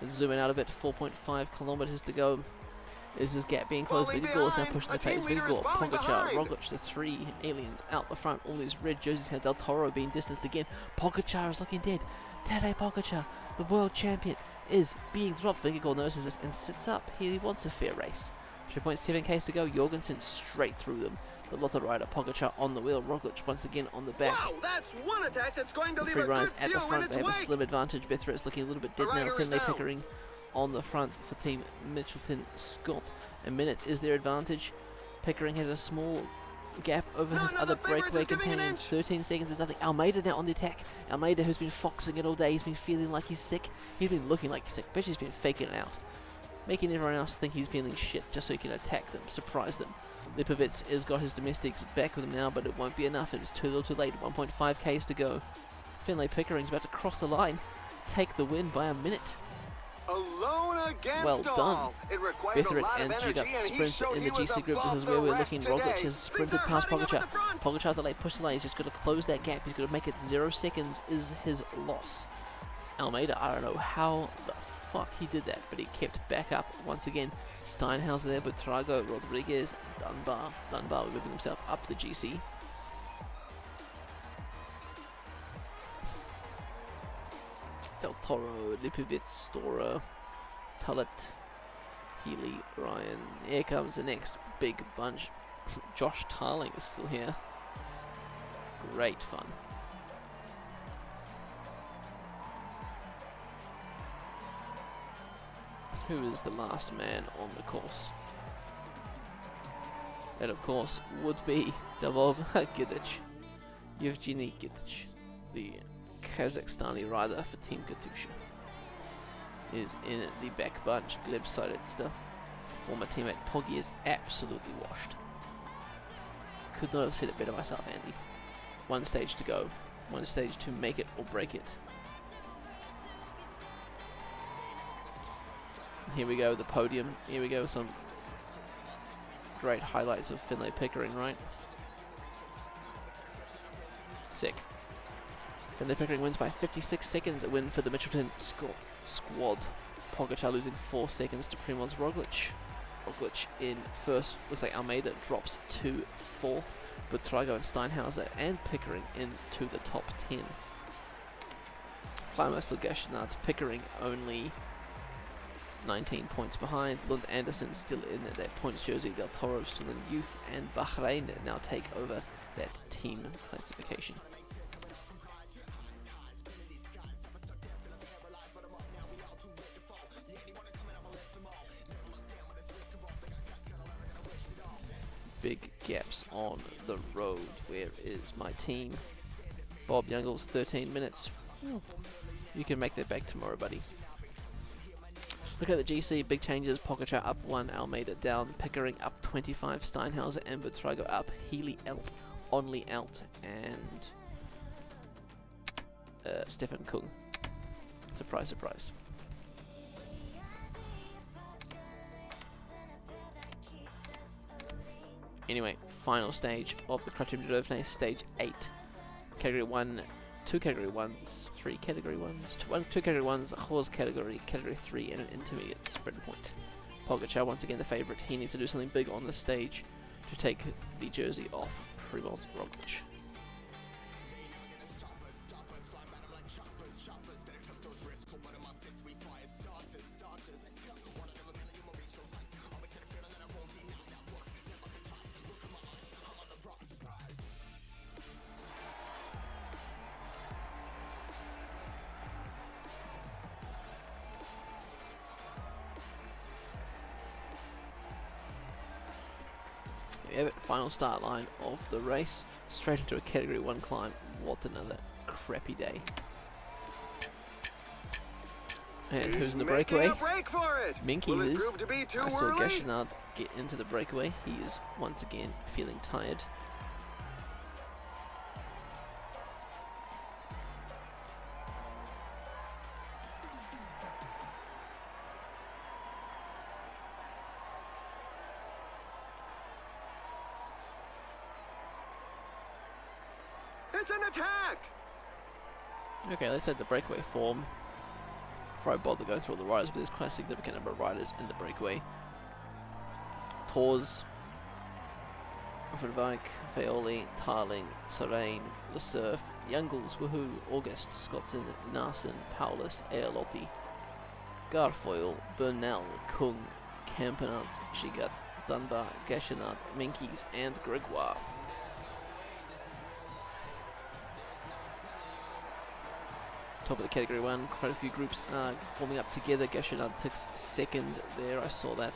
Let's zoom in out a bit. 4.5 kilometers to go. Is this gap being closed? Vingegaard is now pushing the pace. Vingegaard, Pogačar, Roglic, the 3 aliens out the front. All these red jerseys have Del Toro being distanced again. Pogačar is looking dead. Tadej Pogačar, the world champion, is being dropped. Vingegaard notices this and sits up. He wants a fair race. 3.7 k's to go. Jorgensen straight through them. The Lotto rider Pogačar on the wheel. Roglic once again on the back. Wow, that's one attack that's going to leave three a riders good at the view in front. its They have a wake. slim advantage. Bethra is looking a little bit dead now. Finlay Pickering on the front for Team Mitchelton Scott. A minute is their advantage. Pickering has a small gap over his other breakaway companions. 13 seconds is nothing. Almeida now on the attack. Almeida, who's been foxing it all day, he's been feeling like he's sick. He's been looking like he's sick, but he's been faking it out, making everyone else think he's feeling shit just so he can attack them, surprise them. Lipovitz has got his domestics back with him now, but it won't be enough. It is too little too late. 1.5 k's to go. Finlay Pickering's about to cross the line, take the win by a minute. Alone against Well done. all. It required a Bethret lot and of energy, Giga and he sprint showed in he the was GC group. This above is the where we're rest looking. today. Roglic has sprinted Things are past hurting him Pogačar. at the front. Pogačar, the late push the lane. He's just got to close that gap. He's got to make it 0 seconds is his loss. Almeida, I don't know how the fuck he did that, but he kept back up once again. Steinhauser there, but Trago, Rodriguez, Dunbar moving himself up the GC. Del Toro, Lipovitz, Stora, Tullet, Healy, Ryan. Here comes the next big bunch. Josh Tarling is still here. Great fun. who is the last man on the course. That, of course, would be Davov Gidic. Yevgeny Gidic, the Kazakhstani rider for Team Katusha, is in the back bunch. Gleb Saretsta, former teammate Poggy, is absolutely washed. Could not have said it better myself, Andy. One stage to go. One stage to make it or break it. Here we go, the podium. Here we go, some great highlights of Finlay Pickering, right? Sick. Finlay Pickering wins by 56 seconds, a win for the Mitchelton squad. Pogacar losing 4 seconds to Primoz Roglic. Roglic in first. Looks like Almeida drops to fourth, but Trago and Steinhauser and Pickering into the top 10. Climber still Gashinat, Pickering only 19 points behind. Lund Anderson still in that points jersey. Del Toro still in youth, and Bahrain now take over that team classification. Big gaps on the road. Where is my team? Bob Youngles, 13 minutes. You can make that back tomorrow, buddy. Look at the GC, big changes. Pogacar up 1, Almeida down, Pickering up 25, Steinhauser and Buitrago up, Healy out, Onley out, and Stefan Kung. Surprise, surprise. Anyway, final stage of the Criterium du Dauphine, stage 8. Category 1, 2 category 1s, 3 category 1s, 2 category 1s, a horse category, category 3, and an intermediate sprint point. Pogacar, once again the favourite, he needs to do something big on the stage to take the jersey off Primoz Roglic. Final start line of the race, straight into a category 1 climb. What another crappy day. And who's in the breakaway? Minkies is. I saw Gashinard get into the breakaway. He is once again feeling tired. It's an attack! Okay, let's add the breakaway form. Before I bother to go through all the riders, but there's quite a significant number of riders in the breakaway. Tours, Verdijk, Feoli, Tarling, Serene, Le Surf, Youngles, Woohoo, August, Scottson, Narsen, Paulus, Aelotti, Garfoyle, Bernal, Kung, Campenard, Gigat, Dunbar, Gashinard, Minkies, and Gregoire. Top of the category 1, quite a few groups are forming up together. Gashinard takes second there, I saw that.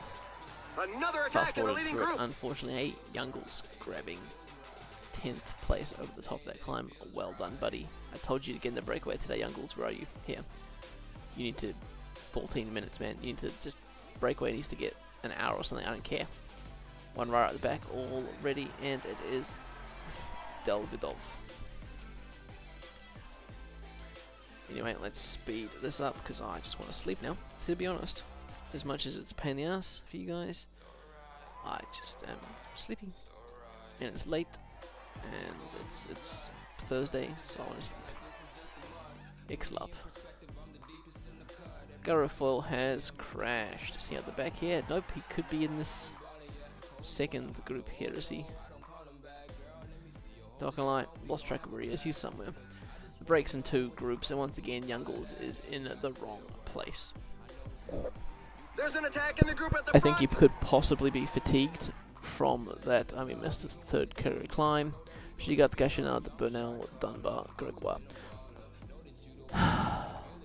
Another attack in the leading group. Unfortunately, Youngles grabbing 10th place over the top of that climb. Well done, buddy. I told you to get in the breakaway today, Youngles. Where are you? Here. You need to 14 minutes, man. You need to just breakaway needs to get an hour or something. I don't care. One rider at the back, all ready, and it is Delvidov. Anyway, let's speed this up because I just want to sleep now, to be honest. As much as it's a pain in the ass for you guys, I just am sleeping. And it's late, and it's Thursday, so I want to sleep. X-Lub. Garofol has crashed. See at the back here? Nope, he could be in this second group here, is he? Not gonna lie, lost track of where he is. He's somewhere. The breaks in 2 groups, and once again, Youngles is in the wrong place. There's an attack in the group at the I think he could possibly be fatigued from that. I mean, missed his 3rd category climb. She got Gashinard, Bernal, Dunbar, Gregoire.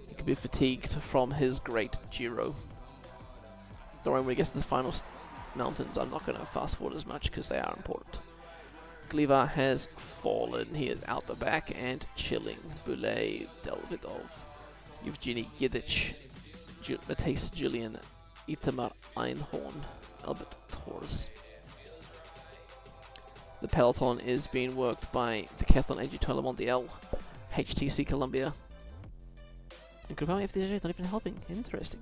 He could be fatigued from his great Giro. Don't worry, when we get to the final mountains, I'm not going to fast forward as much because they are important. Gliva has fallen. He is out the back and chilling. Boulay, Delvidov, Evgeny Yidich, Matisse Julian, Itamar Einhorn, Albert Torres. The peloton is being worked by Decathlon AG Tour Mondial, HTC Columbia, and Groupama FDJ not even helping. Interesting.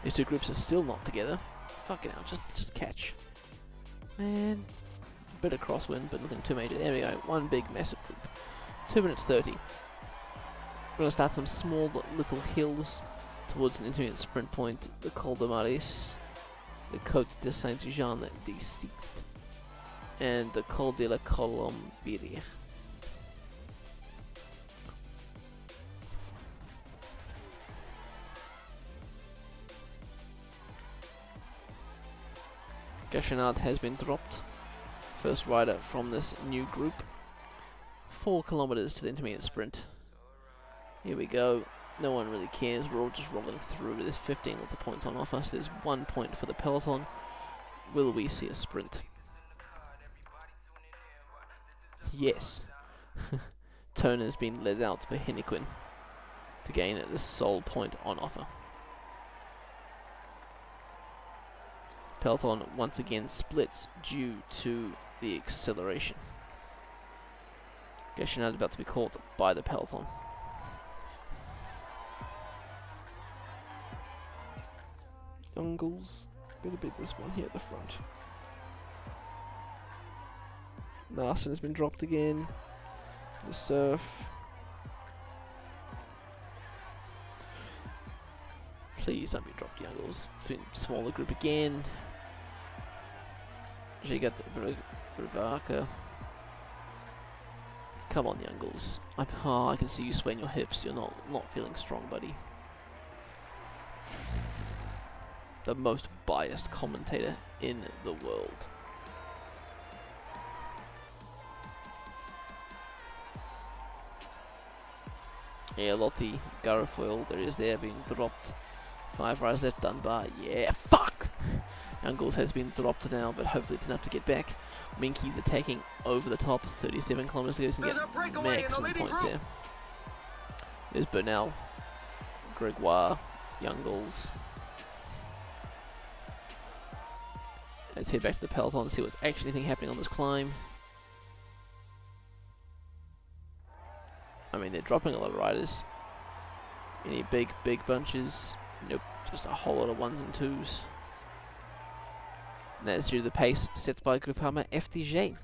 These two groups are still not together. Fucking hell, just catch. Man. Bit of crosswind, but nothing too major. There we go. One big massive group. 2 minutes 30. We're going to start some small little hills towards an intermediate sprint point. The Col de Maris, the Côte de Saint-Jean de Sict, and the Col de la Colombière. Gachenard has been dropped. First rider from this new group. 4 kilometers to the intermediate sprint. Here we go. No one really cares. We're all just rolling through. There's 15 lots of points on offer. So there's 1 point for the peloton. Will we see a sprint? Yes. Turner has been led out by Hennequin to gain the sole point on offer. Peloton once again splits due to the acceleration. Gachenard about to be caught by the peloton. Youngles, better beat this one here at the front. Narsen has been dropped again. The surf. Please don't be dropped, Youngles. Smaller group again. You got the Brivaka. Come on, Youngles. I can see you swaying your hips. You're not feeling strong, buddy. The most biased commentator in the world. Yeah, Lottie, Garafoil, there he is there, being dropped. 5 riders left, Dunbar, yeah, fuck! Youngles has been dropped now, but hopefully it's enough to get back. Minky's attacking over the top, 37 kilometers to go, so can get maximum points here. There's Bernal, Gregoire, Youngles. Let's head back to the peloton to see what's actually happening on this climb. I mean, they're dropping a lot of riders. Any big bunches? Nope, just a whole lot of 1s and 2s. And that's due to the pace set by Groupama FDJ.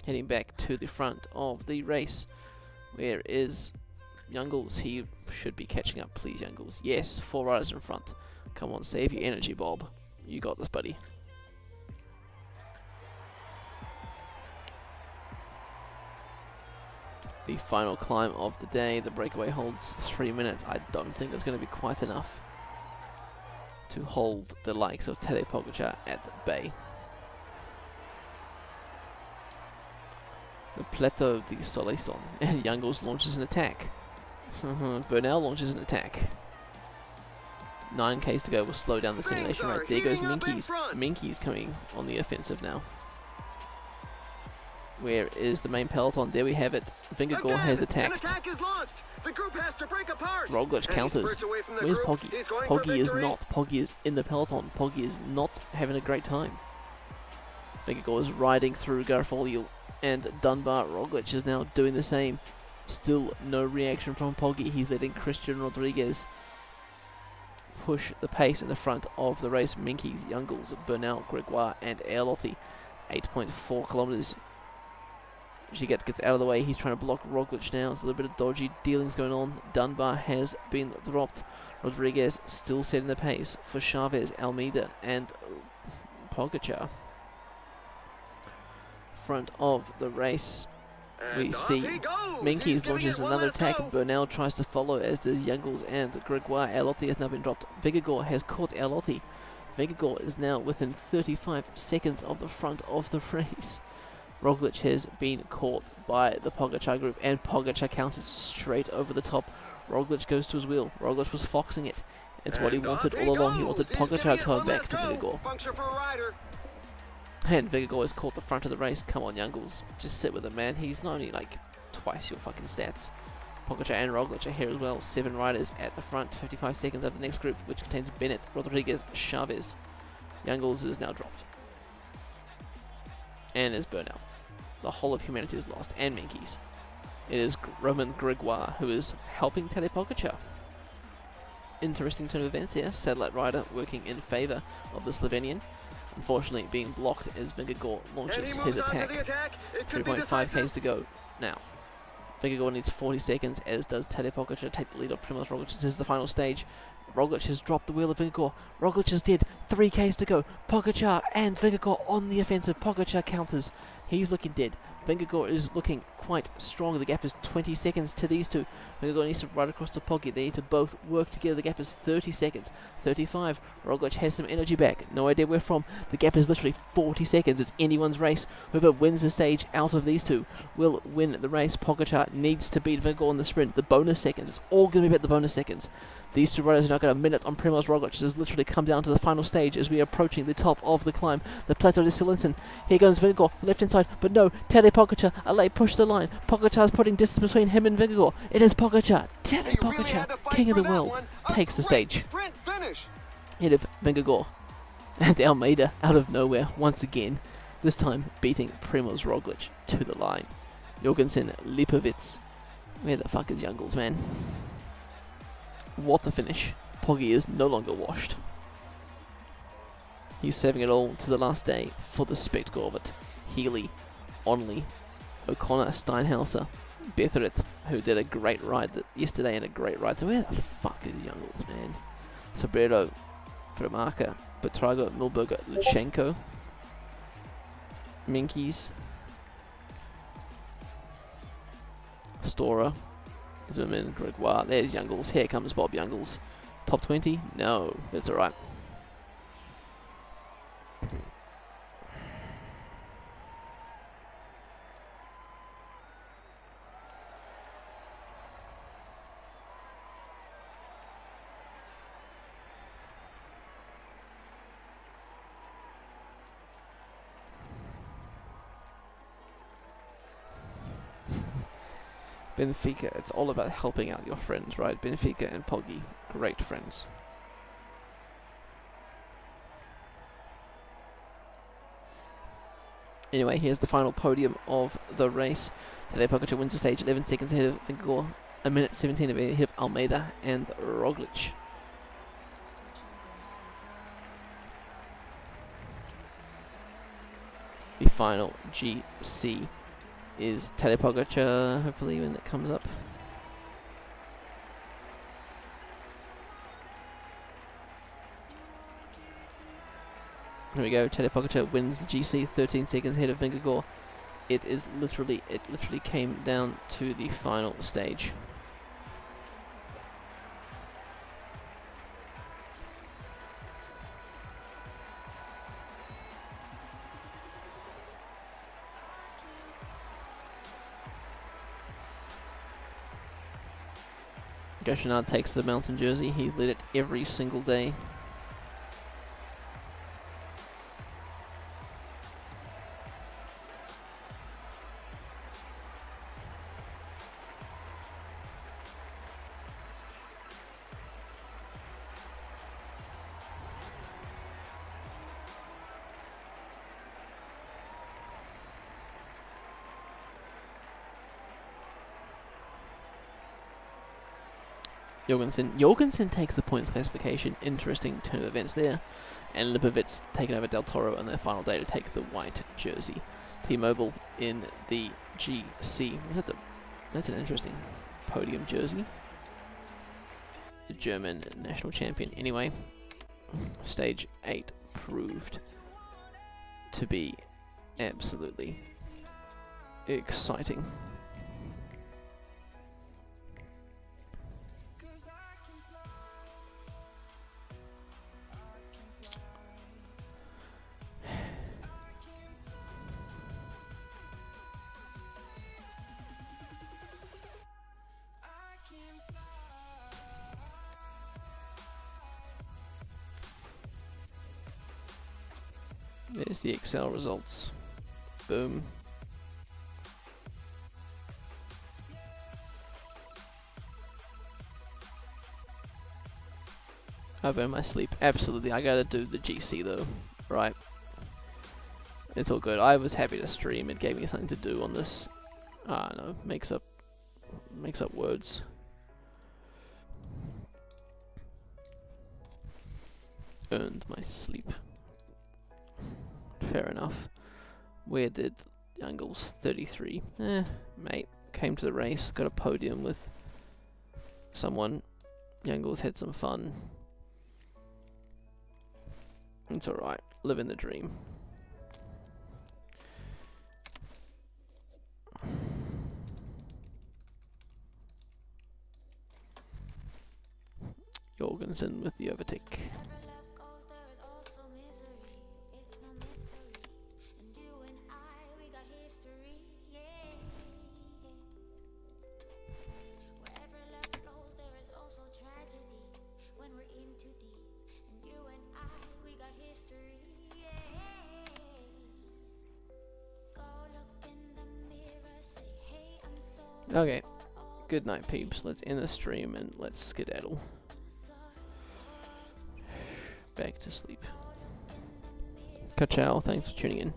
Heading back to the front of the race. Where is Youngles? He should be catching up, please, Youngles. Yes, 4 riders in front. Come on, save your energy, Bob. You got this, buddy. The final climb of the day. The breakaway holds 3 minutes. I don't think it's going to be quite enough to hold the likes of Tadej Pogačar at bay. The Plateau de Soleilson, and Youngles launches an attack. Bernal launches an attack. 9Ks to go will slow down the simulation rate. There goes Minky's. Minky's coming on the offensive now. Where is the main peloton? There we have it. Vingegaard has attacked. An attack is launched. The group has to break apart. Roglic counters. Where's Poggy? Poggy is not. Poggy is in the peloton. Poggy is not having a great time. Vingegaard is riding through Garfolio and Dunbar. Roglic is now doing the same. Still no reaction from Poggy. He's letting Christian Rodriguez push the pace in the front of the race. Minky's, Youngles, Bernal, Gregoire, and Erlotti. 8.4 kilometers. Gigat gets out of the way. He's trying to block Roglic now. There's a little bit of dodgy dealings going on. Dunbar has been dropped. Rodriguez still setting the pace for Chavez, Almeida, and Pogačar. Front of the race, we see Minky's launches another attack. Bernal tries to follow, as does Youngles and Gregoire. Erlotti has now been dropped. Vingegaard has caught Erlotti. Vingegaard is now within 35 seconds of the front of the race. Roglic has been caught by the Pogačar group, and Pogačar counters straight over the top. Roglic goes to his wheel. Roglic was foxing it, It's what he wanted all along. He wanted Pogacar to come back to Vingegaard. And Vingegaard has caught the front of the race. Come on, Youngles. Just sit with him, man. He's not only like twice your fucking stats. Pogacar and Roglic are here as well. 7 riders at the front. 55 seconds of the next group, which contains Bennett, Rodriguez, Chavez. Youngles is now dropped. And is burnout. The whole of humanity is lost. And Menkes. It is Roman Gregoire who is helping Tadej Pogacar. Interesting turn of events here. Satellite rider working in favour of the Slovenian. Unfortunately being blocked as Vingegaard launches his attack. 3.5 k's to go now. Vingegaard needs 40 seconds, as does Tadej Pogacar to take the lead off Primož Roglic. This is the final stage. Roglic has dropped the wheel of Vingegaard. Roglic is dead. 3 k's to go. Pogacar and Vingegaard on the offensive. Pogacar counters. He's looking dead. Vingegaard is looking quite strong. The gap is 20 seconds to these two. Vingegaard needs to ride across to Poggi. They need to both work together. The gap is 30 seconds. 35. Roglic has some energy back. No idea where from. The gap is literally 40 seconds. It's anyone's race. Whoever wins the stage out of these two will win the race. Pogacar needs to beat Vingegaard in the sprint. The bonus seconds. It's all going to be about the bonus seconds. These two riders are now got a minute on Primož Roglic. This has literally come down to the final stage as we are approaching the top of the climb. The Plateau de Silensen. Here goes Vingegaard, left hand side, but no, Tadej Pogacar, a late push to the line. Pogacar is putting distance between him and Vingegaard. It is Pogacar. Tadej Pogacar, king of the world, takes the stage. Ahead of Vingegaard. And Almeida out of nowhere once again. This time beating Primož Roglic to the line. Jorgensen, Lipovic. Where the fuck is Youngles, man? What a finish. Poggi is no longer washed. He's saving it all to the last day for the spectacle of it. Healy, Onley, O'Connor, Steinhauser, Betheret, who did a great ride yesterday and a great ride. So where the fuck is Youngles, man? Sobredo, Vermaker, Betrago, Milberger, Lutsenko, Menkes, Stora, Zimmerman, Gregoire. There's Youngles. Here comes Bob Youngles. Top 20? No, that's alright. Benfica, it's all about helping out your friends, right? Benfica and Poggi, great friends. Anyway, here's the final podium of the race. Tadej Pogacar wins the stage, 11 seconds ahead of Vingegaard, a minute 17 ahead of Almeida and Roglic. The final GC is Tadej Pogacar, hopefully, when that comes up. Here we go. Tadej Pogacar wins the GC, 13 seconds ahead of Vingegaard. It literally came down to the final stage. Gauchinard takes the mountain jersey. He's led it every single day. Jorgensen takes the points classification. Interesting turn of events there. And Lipovic taking over Del Toro on their final day to take the white jersey. T-Mobile in the GC. That's an interesting podium jersey. The German national champion. Anyway, stage 8 proved to be absolutely exciting. There's the Excel results. Boom. I've earned my sleep. Absolutely. I gotta do the GC though. Right. It's all good. I was happy to stream. It gave me something to do on this. No. Makes up words. Earned my sleep. Fair enough. Where did Youngles 33? Mate. Came to the race. Got a podium with someone. Youngles had some fun. It's alright. Living the dream. Jorgensen with the overtake. Okay, good night peeps, let's end the stream and let's skedaddle. Back to sleep. Ka-chow, thanks for tuning in.